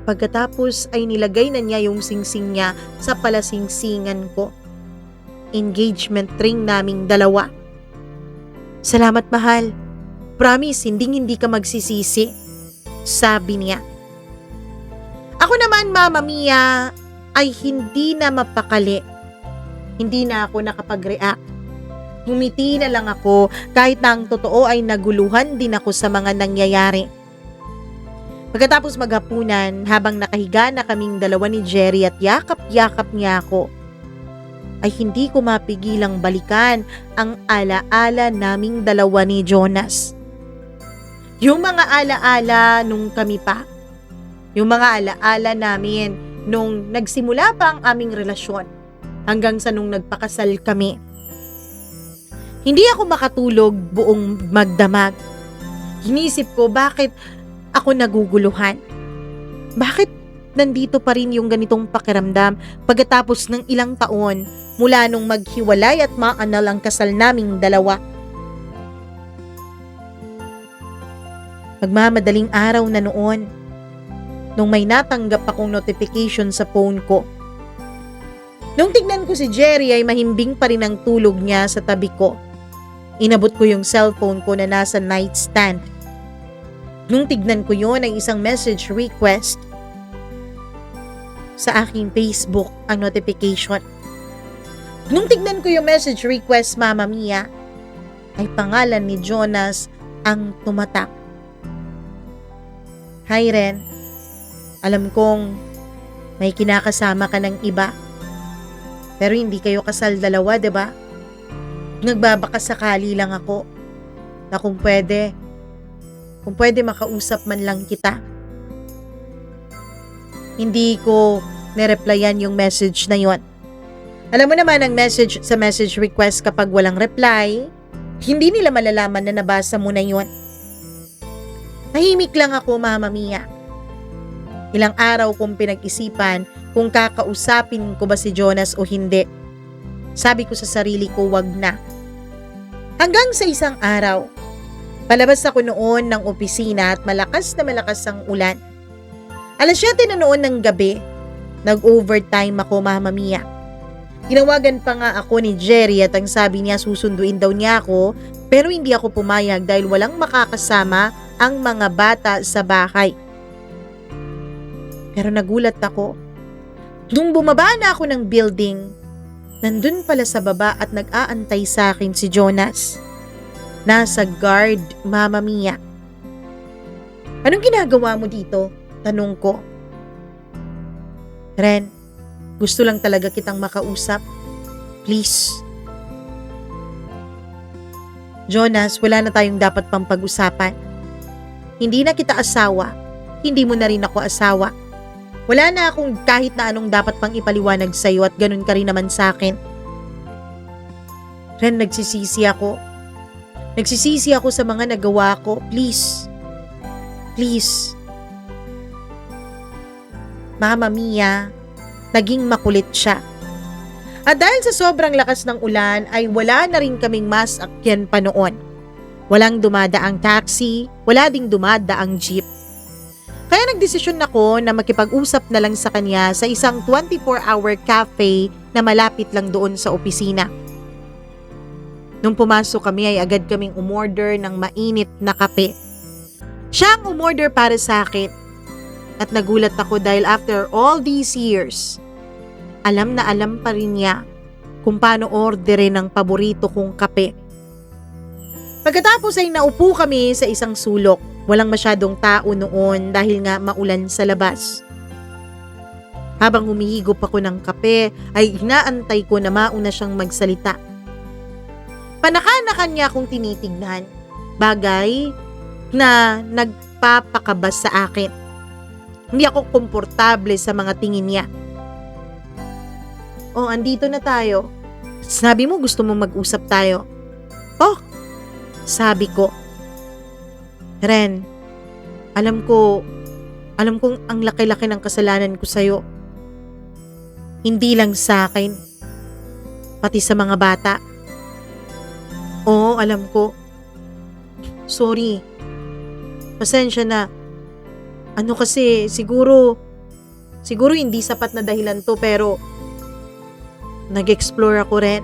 Pagkatapos ay nilagay na niya yung singsing niya sa palasingsingan ko. Engagement ring naming dalawa. Salamat mahal. Promise, hindi ka magsisisi. Sabi niya. Ako naman, Mama Mia, ay hindi na mapakali. Hindi na ako nakapag-react. Ngumiti na lang ako kahit na ang totoo ay naguluhan din ako sa mga nangyayari. Pagkatapos maghapunan, habang nakahiga na kaming dalawa ni Jerry at yakap-yakap niya ako, ay hindi ko mapigilang balikan ang alaala naming dalawa ni Jonas. Yung mga alaala nung kami pa. Yung mga alaala namin nung nagsimula pa ang aming relasyon hanggang sa nung nagpakasal kami. Hindi ako makatulog buong magdamag. Inisip ko bakit ako naguguluhan. Bakit nandito pa rin yung ganitong pakiramdam pagkatapos ng ilang taon mula nung maghiwalay at maanal ang kasal naming dalawa. Magmamadaling araw na noon nung may natanggap akong notification sa phone ko. Nung tignan ko si Jerry ay mahimbing pa rin ang tulog niya sa tabi ko. Inabot ko yung cellphone ko na nasa nightstand. Nung tignan ko yon ay isang message request sa aking Facebook ang notification. Nung tignan ko yung message request, Mama Mia, ay pangalan ni Jonas ang tumatak. Hi Ren, alam kong may kinakasama ka ng iba. Pero hindi kayo kasal dalawa, diba? Nagbabakasakali lang ako na kung pwede makausap man lang kita. Hindi ko nireplyan yung message na yon. Alam mo naman ang message sa message request kapag walang reply, hindi nila malalaman na nabasa mo na yon. Tahimik lang ako, Mama Mia. Ilang araw kong pinag-isipan kung kakausapin ko ba si Jonas o hindi. Sabi ko sa sarili ko, wag na. Hanggang sa isang araw, palabas ako noon ng opisina at malakas ang ulan. 7:00 na noon ng gabi, nag-overtime ako, Mama Mia. Tinawagan pa nga ako ni Jerry at ang sabi niya susunduin daw niya ako pero hindi ako pumayag dahil walang makakasama ang mga bata sa bahay. Pero nagulat ako. Nung bumaba na ako ng building, nandun pala sa baba at nag-aantay sa akin si Jonas. Nasa guard, Mama Mia. Anong ginagawa mo dito? Tanong ko. Ren, gusto lang talaga kitang makausap. Please. Jonas, wala na tayong dapat pang pag-usapan. Hindi na kita asawa. Hindi mo na rin ako asawa. Wala na akong kahit na anong dapat pang ipaliwanag sa'yo at ganun ka rin naman sa akin. Ren, nagsisisi ako. Nagsisisi ako sa mga nagawa ko. Please. Please. Mama Mia, naging makulit siya. At dahil sa sobrang lakas ng ulan ay wala na rin kaming masakyan pa noon. Walang dumadaang taxi, wala ding dumadaang jeep. Kaya nagdesisyon ako na makipag-usap na lang sa kanya sa isang 24-hour cafe na malapit lang doon sa opisina. Nung pumasok kami ay agad kaming umorder ng mainit na kape. Siya ang umorder para sa akin. At nagulat ako dahil after all these years, alam na alam pa rin niya kung paano orderin ang paborito kong kape. Pagkatapos ay naupo kami sa isang sulok. Walang masyadong tao noon dahil nga maulan sa labas. Habang humihigop ako ng kape ay inaantay ko na mauna siyang magsalita. Panakanakan niya akong tinitignan. Bagay na nagpapakabas sa akin. Hindi ako komportable sa mga tingin niya. Oh, andito na tayo. Sabi mo gusto mo mag-usap tayo. Oh, sabi ko. Ren, alam kong ang laki-laki ng kasalanan ko sa'yo. Hindi lang sa akin, pati sa mga bata. Oo, alam ko. Sorry. Pasensya na. Ano kasi, siguro Siguro hindi sapat na dahilan to, pero nag-explore ako rin.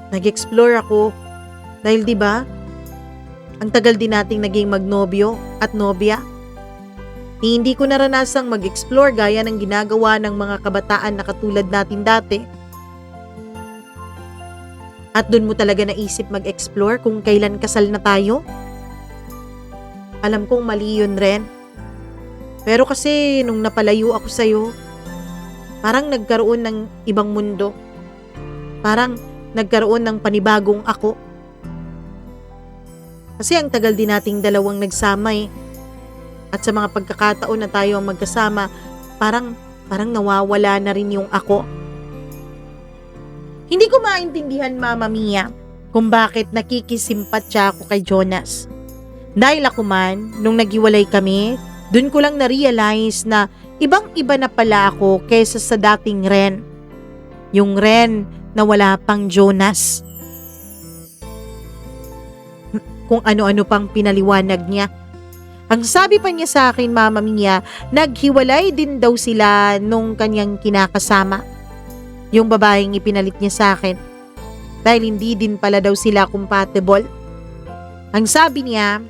Nag-explore ako dahil 'di ba? Ang tagal din nating naging magnobyo at nobya. Hindi ko naranasang mag-explore gaya ng ginagawa ng mga kabataan na katulad natin dati. At doon mo talaga naisip mag-explore kung kailan kasal na tayo? Alam kong mali yun rin. Pero kasi nung napalayo ako sa'yo, parang nagkaroon ng ibang mundo. Parang nagkaroon ng panibagong ako. Kasi ang tagal din nating dalawang nagsama eh. At sa mga pagkakataon na tayo ang magkasama, parang nawawala na rin yung ako. Hindi ko maintindihan, Mama Mia, kung bakit nakikisimpatya ako kay Jonas. Dahil ako man, nung naghiwalay kami, dun ko lang na-realize na ibang-iba na pala ako kaysa sa dating Ren. Yung Ren na wala pang Jonas. Kung ano-ano pang pinaliwanag niya. Ang sabi pa niya sa akin, Mama Mia, naghiwalay din daw sila nung kanyang kinakasama. Yung babaeng ipinalit niya sa akin. Dahil hindi din pala daw sila compatible. Ang sabi niya,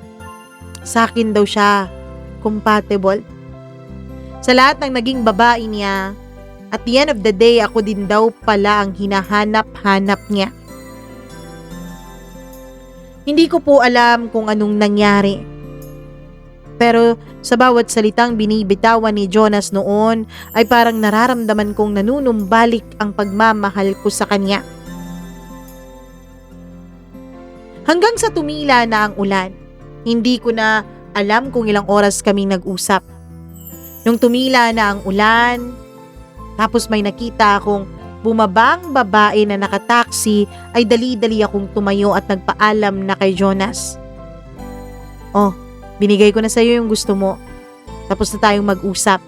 sa akin daw siya compatible. Sa lahat ng naging babae niya, at the end of the day, ako din daw pala ang hinahanap-hanap niya. Hindi ko po alam kung anong nangyari. Pero sa bawat salitang binibitawan ni Jonas noon ay parang nararamdaman kong nanunumbalik ang pagmamahal ko sa kanya. Hanggang sa tumila na ang ulan, hindi ko na alam kung ilang oras kaming nag-usap. Nung tumila na ang ulan, tapos may nakita akong bumabang babae na nakataksi, ay dali-dali akong tumayo at nagpaalam na kay Jonas. Oh, binigay ko na sa'yo yung gusto mo. Tapos na tayong mag-usap.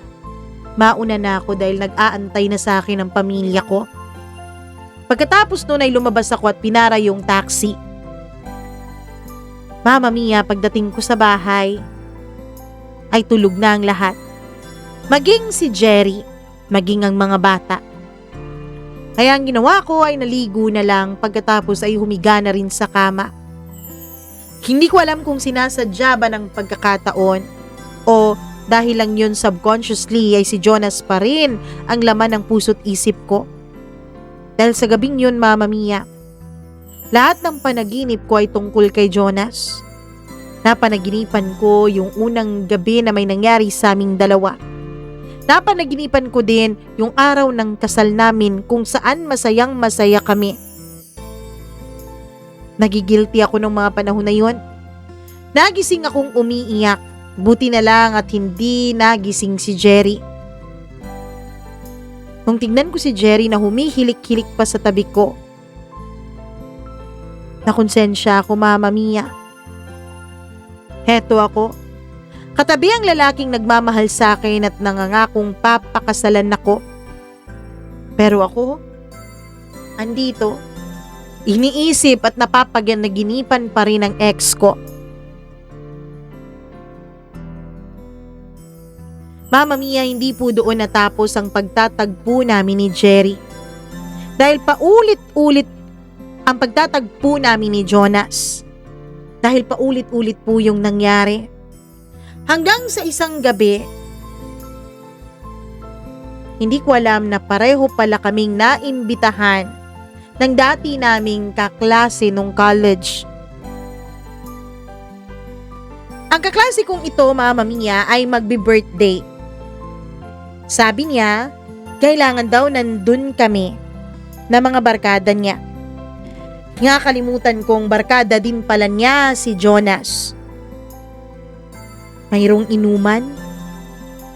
Mauna na ako dahil nag-aantay na sa akin ang pamilya ko. Pagkatapos nun ay lumabas ako at pinara yung taxi. Mama Mia, pagdating ko sa bahay, ay tulog na ang lahat. Maging si Jerry, maging ang mga bata. Kaya ang ginawa ko ay naligo na lang, pagkatapos ay humiga na rin sa kama. Hindi ko alam kung sinasadya ba ng pagkakataon o dahil lang yun subconsciously ay si Jonas pa rin ang laman ng puso't isip ko. Dahil sa gabing yun, Mama Mia, lahat ng panaginip ko ay tungkol kay Jonas. Napanaginipan ko yung unang gabi na may nangyari sa aming dalawa. Napanaginipan ko din yung araw ng kasal namin kung saan masayang masaya kami. Nagigilty ako ng mga panahon na yun. Nagising akong umiiyak. Buti na lang at hindi nagising si Jerry. Nung tignan ko si Jerry na humihilik-hilik pa sa tabi ko, nakonsensya ako, Mama Mia. Heto ako. Katabi ang lalaking nagmamahal sa akin at nangangakong papakasalan ako. Pero ako, andito, iniisip at napapaganaginipan pa rin ang ex ko. Mama Mia, hindi po doon natapos ang pagtatagpo namin ni Jerry. Dahil paulit-ulit ang pagtatagpo namin ni Jonas. Dahil paulit-ulit po yung nangyari. Hanggang sa isang gabi, hindi ko alam na pareho pala kaming naimbitahan ng dati naming kaklase nung college. Ang kaklase kong ito, Mama Mia, ay magbi-birthday. Sabi niya, kailangan daw nandun kami na mga barkada niya. Nga kalimutan kong barkada din pala niya si Jonas. Mayroong inuman,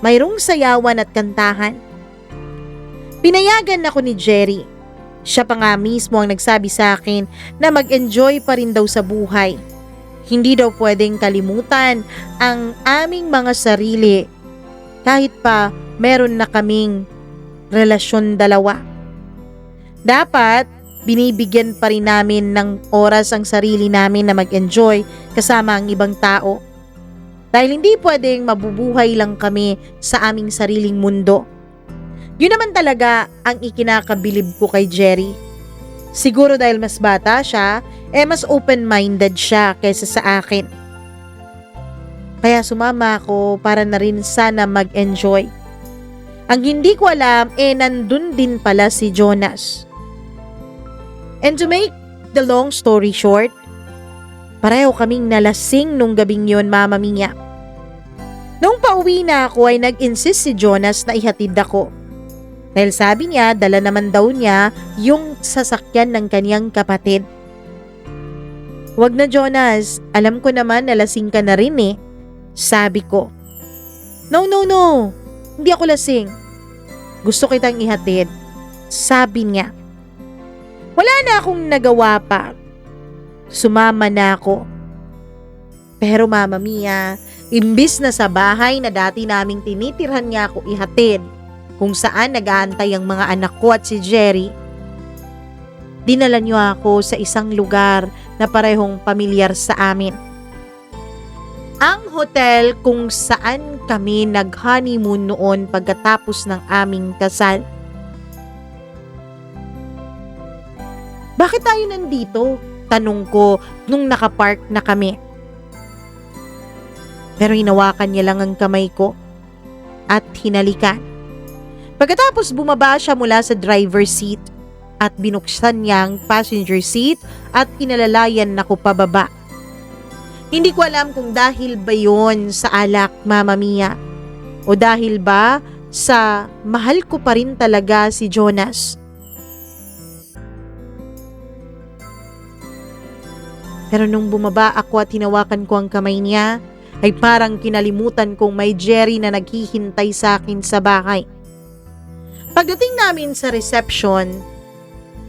mayroong sayawan at kantahan. Pinayagan ako ni Jerry. Siya pa nga mismo ang nagsabi sa akin na mag-enjoy pa rin daw sa buhay. Hindi daw pwedeng kalimutan ang aming mga sarili kahit pa meron na kaming relasyon dalawa. Dapat binibigyan pa rin namin ng oras ang sarili namin na mag-enjoy kasama ang ibang tao. Dahil hindi pwedeng mabubuhay lang kami sa aming sariling mundo. Yun naman talaga ang ikinakabilib ko kay Jerry. Siguro dahil mas bata siya, mas open-minded siya kaysa sa akin. Kaya sumama ako para na rin sana mag-enjoy. Ang hindi ko alam, nandun din pala si Jonas. And to make the long story short, pareho kaming nalasing nung gabing yon, Mama Mia. Nung pauwi na ako ay nag-insist si Jonas na ihatid ako. Dahil sabi niya, dala naman daw niya yung sasakyan ng kaniyang kapatid. Wag na, Jonas, alam ko naman nalasing ka na rin eh. Sabi ko. No, hindi ako lasing. Gusto kitang ihatid. Sabi niya. Wala na akong nagawa pa. Sumama na ako. Pero Mama Mia, imbis na sa bahay na dati naming tinitirhan niya ako ihatid, kung saan nag-aantay ang mga anak ko at si Jerry, dinala niyo ako sa isang lugar na parehong pamilyar sa amin. Ang hotel kung saan kami nag-honeymoon noon pagkatapos ng aming kasal. Bakit tayo nandito? Tanong ko nung nakapark na kami. Pero hinawakan niya lang ang kamay ko at hinalikan. Pagkatapos bumaba siya mula sa driver's seat at binuksan niya ang passenger seat at inalalayan ako pababa. Hindi ko alam kung dahil ba yun sa alak, Mama Mia, o dahil ba sa mahal ko pa rin talaga si Jonas. Pero nung bumaba ako at hinawakan ko ang kamay niya, ay parang kinalimutan kong may Jerry na naghihintay sa akin sa bahay. Pagdating namin sa reception,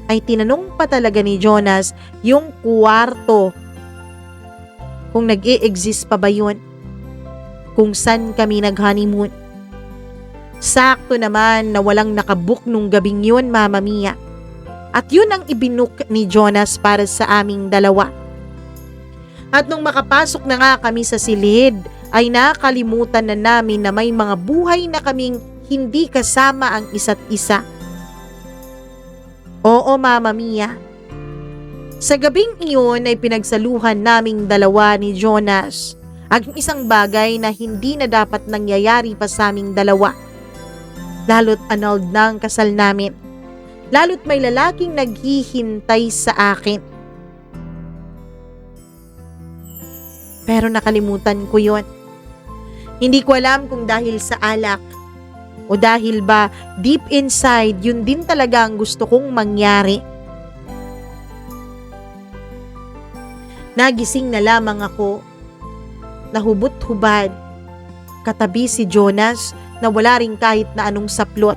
ay tinanong pa talaga ni Jonas yung kwarto. Kung nag-i-exist pa ba yun? Kung saan kami nag-honeymoon? Sakto naman na walang nakabook nung gabing yun, Mama Mia. At yun ang ibinook ni Jonas para sa aming dalawa. At nung makapasok na nga kami sa silid, ay nakalimutan na namin na may mga buhay na kaming hindi kasama ang isa't isa. Oo, Mama Mia. Sa gabing iyon ay pinagsaluhan naming dalawa ni Jonas ang isang bagay na hindi na dapat nangyayari pa sa aming dalawa. Lalo't annulled na ang kasal namin. Lalo't may lalaking naghihintay sa akin. Pero nakalimutan ko yon. Hindi ko alam kung dahil sa alak o dahil ba deep inside yun din talaga ang gusto kong mangyari. Nagising na lamang ako, nahubot-hubad, katabi si Jonas na wala rin kahit na anong saplot.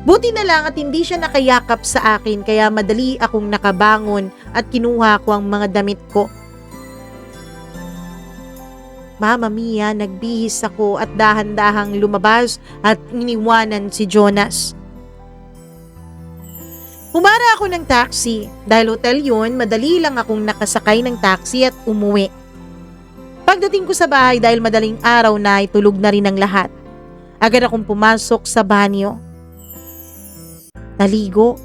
Buti na lang at hindi siya nakayakap sa akin kaya madali akong nakabangon at kinuha ko ang mga damit ko. Mama Mia, nagbihis ako at dahan-dahang lumabas at iniwanan si Jonas. Humara ako ng taxi. Dahil hotel yun, madali lang akong nakasakay ng taxi at umuwi. Pagdating ko sa bahay dahil madaling araw na, itulog na rin ang lahat. Agad akong pumasok sa banyo. Naligo.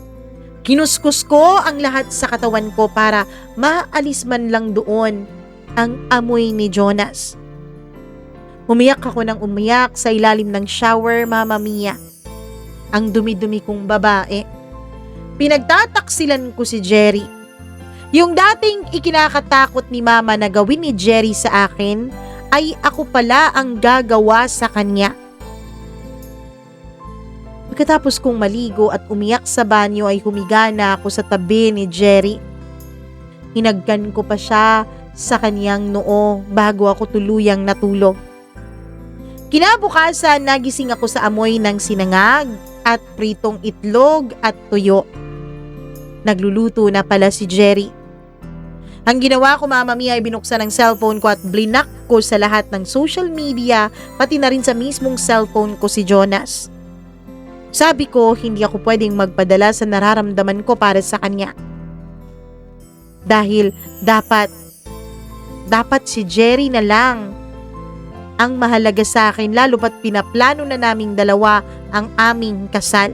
Kinuskus ko ang lahat sa katawan ko para maalis man lang doon ang amoy ni Jonas. Umiyak ako ng umiyak sa ilalim ng shower, Mama Mia. Ang dumi-dumi kong babae. Pinagtataksilan ko si Jerry. Yung dating ikinakatakot ni Mama na gawin ni Jerry sa akin, ay ako pala ang gagawa sa kanya. Pagkatapos kong maligo at umiyak sa banyo ay humiga na ako sa tabi ni Jerry. Hinagkan ko pa siya sa kanyang noo bago ako tuluyang natulog. Kinabukasan, nagising ako sa amoy ng sinangag at pritong itlog at tuyo. Nagluluto na pala si Jerry. Ang ginawa ko, Mama Mia, ay binuksan ang cellphone ko at blinak ko sa lahat ng social media, pati na rin sa mismong cellphone ko si Jonas. Sabi ko, hindi ako pwedeng magpadala sa nararamdaman ko para sa kanya. Dahil dapat si Jerry na lang ang mahalaga sa akin, lalo pat pinaplano na naming dalawa ang aming kasal.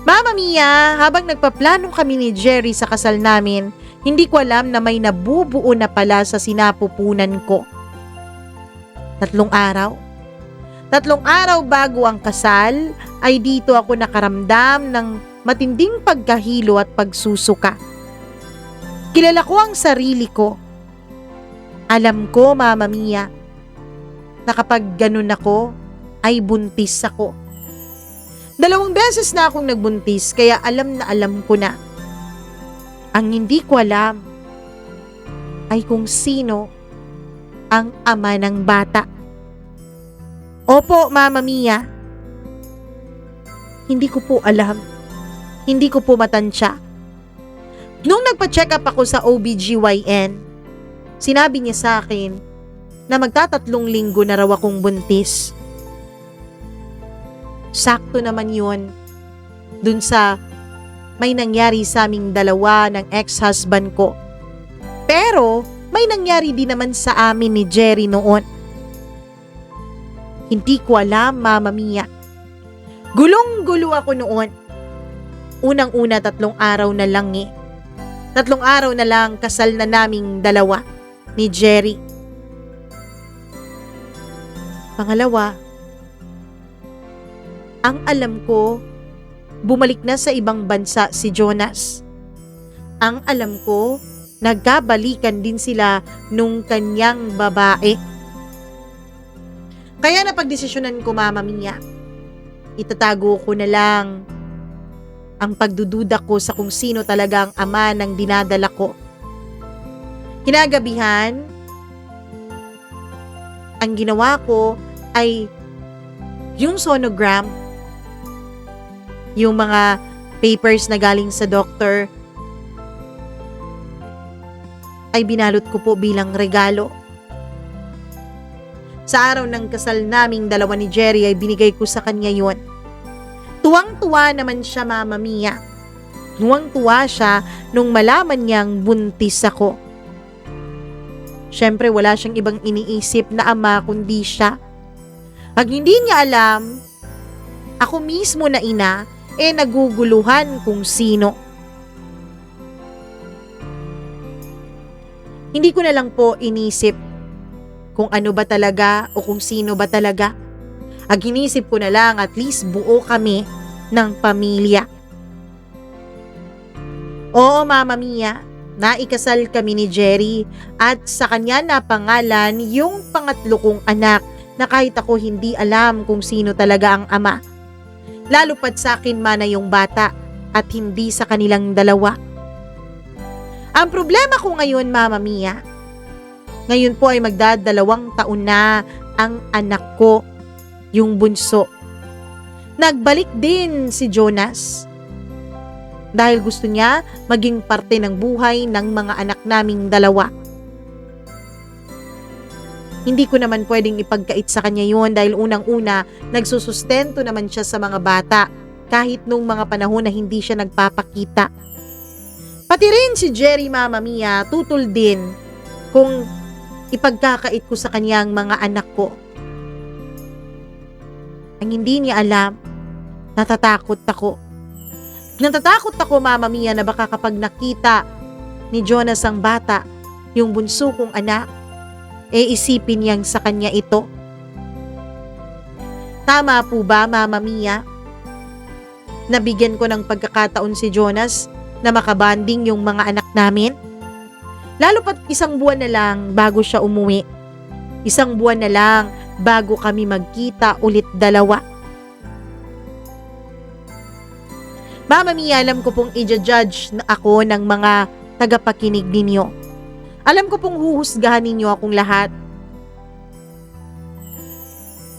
Mama Mia, habang nagpaplano kami ni Jerry sa kasal namin, hindi ko alam na may nabubuo na pala sa sinapupunan ko. 3 araw. 3 araw bago ang kasal ay dito ako nakaramdam ng matinding pagkahilo at pagsusuka. Kilala ko ang sarili ko. Alam ko, Mama Mia, na kapag ganun ako, ay buntis ako. 2 beses na akong nagbuntis kaya alam na alam ko na. Ang hindi ko alam ay kung sino ang ama ng bata. Opo, Mama Mia. Hindi ko po alam. Hindi ko po matansya. Nung nagpa-check up ako sa OBGYN, sinabi niya sa akin na magta3 linggo na raw akong buntis. Sakto naman yun dun sa may nangyari sa aming dalawa ng ex-husband ko. Pero may nangyari din naman sa amin ni Jerry noon. Hindi ko alam, Mama Mia. Gulong-gulo ako noon. Unang-una 3 araw na lang 3 araw na lang kasal na naming dalawa ni Jerry. Pangalawa, ang alam ko, bumalik na sa ibang bansa si Jonas. Ang alam ko, nagkabalikan din sila nung kanyang babae. Kaya napagdesisyonan ko, Mama Mia, itatago ko na lang ang pagdududa ko sa kung sino talaga ang ama ng dinadala ko. Kinagabihan, ang ginawa ko ay yung sonogram, yung mga papers na galing sa doctor, ay binalot ko po bilang regalo. Sa araw ng kasal naming dalawa ni Jerry ay binigay ko sa kanya yon. Tuwang-tuwa naman siya, Mama Mia. Tuwang-tuwa siya nung malaman niyang buntis ako. Siyempre wala siyang ibang iniisip na ama kundi siya. Pag hindi niya alam, ako mismo na ina, naguguluhan kung sino. Hindi ko na lang po inisip kung ano ba talaga o kung sino ba talaga. Ang inisip ko na lang, at least buo kami ng pamilya. Oo, Mama Mia, naikasal kami ni Jerry at sa kanya napangalan yung pangatlo kong anak na kahit ako hindi alam kung sino talaga ang ama. Lalo pat sa akin mana yung bata at hindi sa kanilang dalawa. Ang problema ko ngayon, Mama Mia, ngayon po ay magdadalawang taon na ang anak ko, yung bunso. Nagbalik din si Jonas dahil gusto niya maging parte ng buhay ng mga anak naming dalawa. Hindi ko naman pwedeng ipagkait sa kanya yun dahil unang-una, nagsusustento naman siya sa mga bata kahit nung mga panahon na hindi siya nagpapakita. Pati rin si Jerry, Mama Mia, tutol din kung ipagkakait ko sa kanyang mga anak ko. Ang hindi niya alam, natatakot ako. Natatakot ako, Mama Mia, na baka kapag nakita ni Jonas ang bata, yung bunso kong anak, isipin niyang sa kanya ito. Tama po ba, Mama Mia? Nabigyan ko ng pagkakataon si Jonas na makabanding yung mga anak namin? Lalo pat 1 buwan na lang bago siya umuwi. 1 buwan na lang bago kami magkita ulit dalawa. Mama Mia, alam ko pong i-judge na ako ng mga tagapakinig ninyo. Alam ko pong huhusgahan ninyo akong lahat.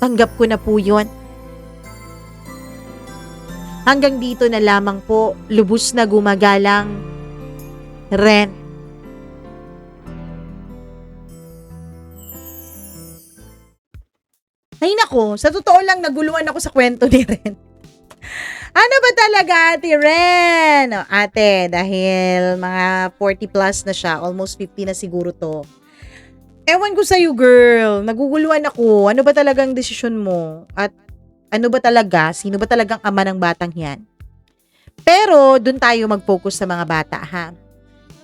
Tanggap ko na po yun. Hanggang dito na lamang po, lubos na gumagalang, Ren. Ay nako, sa totoo lang naguluhan ako sa kwento ni Ren. Ano ba talaga, Ate Ren? O, ate, dahil mga 40 plus na siya, almost 50 na siguro to. Ewan ko sa'yo, girl. Naguguluhan ako. Ano ba talagang desisyon mo? At ano ba talaga? Sino ba talagang ama ng batang yan? Pero, dun tayo mag-focus sa mga bata, ha?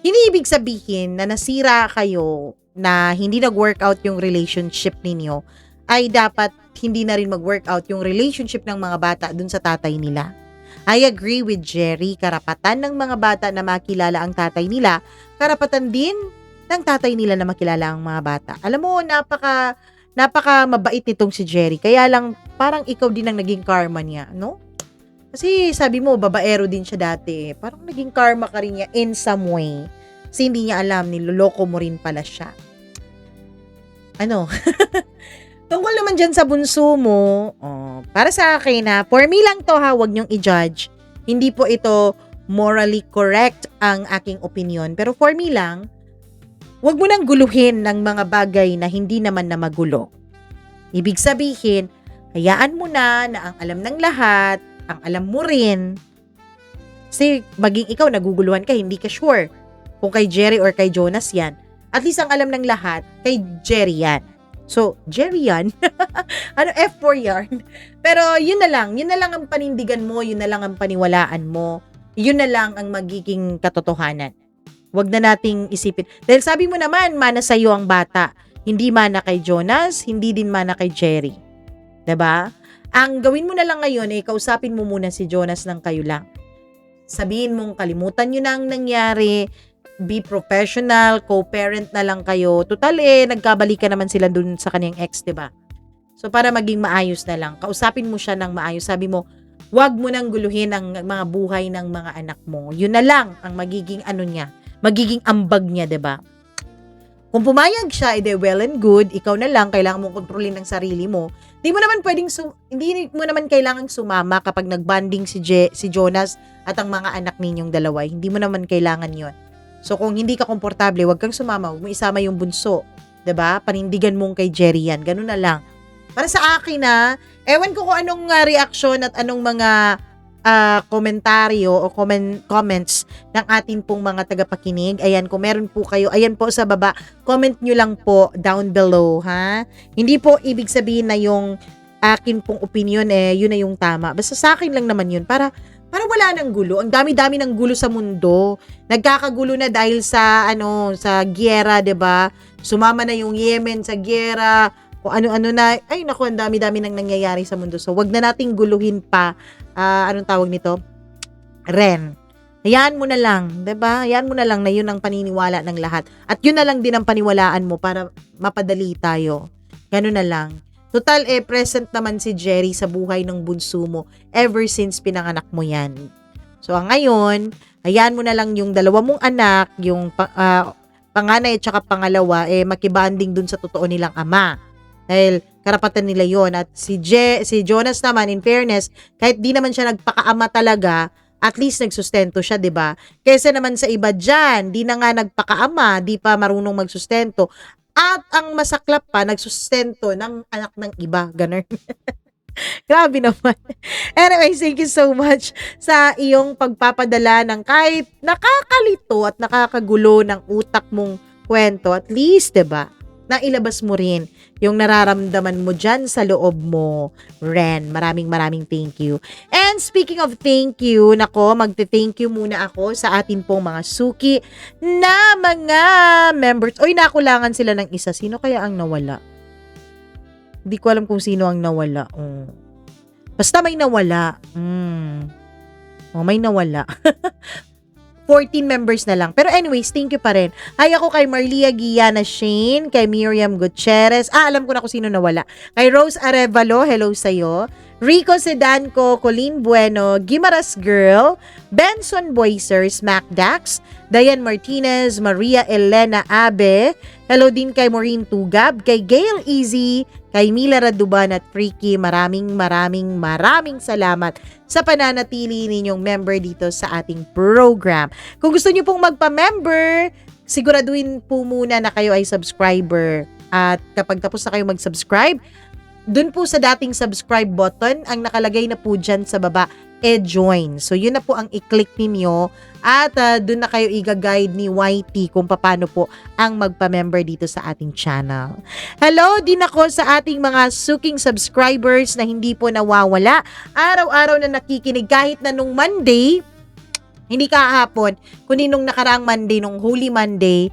Hindi ibig sabihin na nasira kayo na hindi nag-workout yung relationship ninyo ay dapat hindi na rin mag-workout yung relationship ng mga bata dun sa tatay nila. I agree with Jerry, karapatan ng mga bata na makilala ang tatay nila, karapatan din ng tatay nila na makilala ang mga bata. Alam mo, napaka mabait nitong si Jerry. Kaya lang, parang ikaw din ang naging karma niya, no? Kasi sabi mo, babaero din siya dati. Parang naging karma ka rin niya in some way. Kasi hindi niya alam, niloloko mo rin pala siya. Ano? Tungkol naman dyan sa bunso mo, para sa akin ha, for me lang to ha, wag niyong i-judge. Hindi po ito morally correct ang aking opinion. Pero for me lang, wag mo nang guluhin ng mga bagay na hindi naman na magulo. Ibig sabihin, hayaan mo na ang alam ng lahat, ang alam mo rin. Kasi maging ikaw, naguguluhan ka, hindi ka sure kung kay Jerry or kay Jonas yan. At least ang alam ng lahat, kay Jerry yan. So, Jerry yan. F4 yarn. Pero yun na lang ang panindigan mo, yun na lang ang paniwalaan mo, yun na lang ang magiging katotohanan. Wag na nating isipin. Dahil sabi mo naman, mana sa'yo ang bata. Hindi mana kay Jonas, hindi din mana kay Jerry. 'Di ba? Ang gawin mo na lang ngayon ay kausapin mo muna si Jonas ng kayo lang. Sabihin mong kalimutan nyo na ang nangyari, be professional, co-parent na lang kayo. Total nagkabalikan naman sila dun sa kanyang ex, 'di ba? So para maging maayos na lang, kausapin mo siya ng maayos. Sabi mo, wag mo nang guluhin ang mga buhay ng mga anak mo. Yun na lang ang magiging niya, magiging ambag niya, 'di ba? Kung pumayag siya, edi well and good, ikaw na lang, kailangan mong kontrolin ang sarili mo. Hindi mo naman kailangang sumama kapag nagbanding si Jonas at ang mga anak ninyong dalawa. Hindi mo naman kailangan yon. So kung hindi ka komportable, wag kang sumama, wag mo isama yung bunso. 'Di ba? Panindigan mong kay Jerry yan. Ganun na lang. Para sa akin ewan ko kung anong reaksyon at anong mga komentaryo o comments ng atin pong mga tagapakinig. Ayan, kung meron po kayo, ayan po sa baba, comment nyo lang po down below, ha? Hindi po ibig sabihin na yung akin pong opinion, yun na yung tama. Basta sa akin lang naman yun, para wala nang gulo. Ang dami-dami ng gulo sa mundo. Nagkakagulo na dahil sa, sa giyera, 'di ba? Sumama na yung Yemen sa giyera, kung ano-ano na, ay naku, ang dami-dami nang nangyayari sa mundo. So, wag na nating guluhin pa, anong tawag nito? Ren. Hayaan mo na lang, 'di ba? Hayaan mo na lang na 'yun ang paniniwala ng lahat. At 'yun na lang din ang paniwalaan mo para mapadali tayo. Gano'n na lang. Total present naman si Jerry sa buhay ng bunso mo ever since pinanganak mo 'yan. So ngayon, hayaan mo na lang yung dalawa mong anak, yung panganay at saka pangalawa makibanding dun sa totoo nilang ama. Dahil karapatan nila yon. At si Jonas naman, in fairness, kahit di naman siya nagpakaama talaga, at least nagsustento siya, 'di ba? Kaysa naman sa iba diyan, di na nga nagpakaama, di pa marunong magsustento. At ang masaklap pa, nagsustento ng anak ng iba, ganun. Grabe naman. Anyway, thank you so much sa iyong pagpapadala ng kahit nakakalito at nakakagulo ng utak mong kwento. At least, 'di ba? Na ilabas mo rin yung nararamdaman mo dyan sa loob mo, Ren. Maraming thank you. And speaking of thank you, magte-thank you muna ako sa atin pong mga suki na mga members. Oy, nakulangan sila ng isa. Sino kaya ang nawala? Hindi ko alam kung sino ang nawala. Basta may nawala. May nawala. 14 members na lang. Pero anyways, thank you pa rin. Hi ako kay Marlia Guiana Shane, kay Miriam Gutierrez. Alam ko na kung sino nawala. Kay Rose Arevalo, hello sa'yo. Rico Sedanco, Colleen Bueno, Gimaras Girl, Benson Boyser, Smack Dax, Diane Martinez, Maria Elena Abe, hello din kay Maureen Tugab, kay Gail Easy, kay Mila Raduban at Freaky. Maraming salamat sa pananatili ninyong member dito sa ating program. Kung gusto niyo pong magpa-member, siguraduhin po muna na kayo ay subscriber. At kapag tapos na kayo mag-subscribe, dun po sa dating subscribe button, ang nakalagay na po dyan sa baba, join. So, yun na po ang i-click ninyo at dun na kayo i-guide ni YT kung paano po ang magpa-member dito sa ating channel. Hello din ako sa ating mga suking subscribers na hindi po nawawala. Araw-araw na nakikinig kahit na nung Monday, hindi kahapon, kundi nung nakaraang Monday, nung Holy Monday,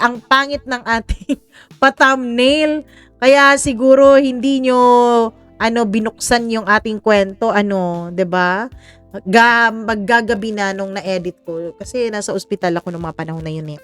ang pangit ng ating pa-thumbnail. Kaya siguro hindi nyo binuksan yung ating kwento, 'di ba? Maggagabi na nung na-edit ko kasi nasa ospital ako nung mga panahon na yun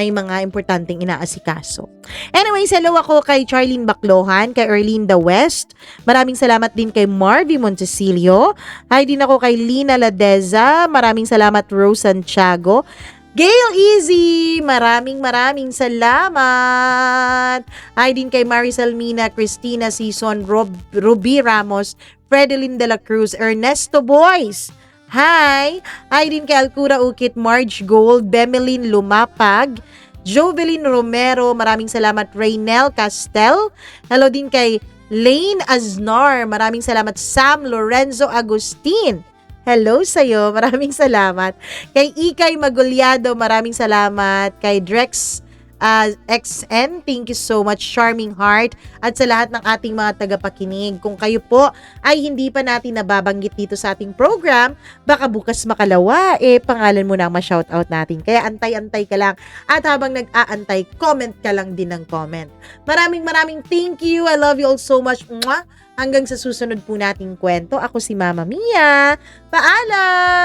May mga importanteng inaasikaso. Anyways, hello ako kay Charlene Baclohan, kay Erlinda West. Maraming salamat din kay Marvy Montecillo. Hi din ako kay Lina Ladeza. Maraming salamat Rose Santiago. Gail Easy, maraming salamat. Hi din kay Maricel Mina, Christina Sison, Ruby Ramos, Fredeline de la Cruz, Ernesto Boys. Hi! Hi din kay Alcura Ukit, Marge Gold, Bemelin Lumapag, Jovelyn Romero, maraming salamat Raynel Castel. Hello din kay Lane Aznar, maraming salamat Sam Lorenzo Agustin. Hello sa'yo, maraming salamat. Kay Ikay Magulyado, maraming salamat. Kay Drex XN, thank you so much, Charming Heart. At sa lahat ng ating mga tagapakinig, kung kayo po ay hindi pa natin nababanggit dito sa ating program, baka bukas makalawa, pangalan mo na ang ma-shoutout natin. Kaya antay-antay ka lang. At habang nag-aantay, comment ka lang din ng comment. Maraming thank you. I love you all so much. Mwah! Hanggang sa susunod po nating kwento, ako si Mama Mia. Paalam!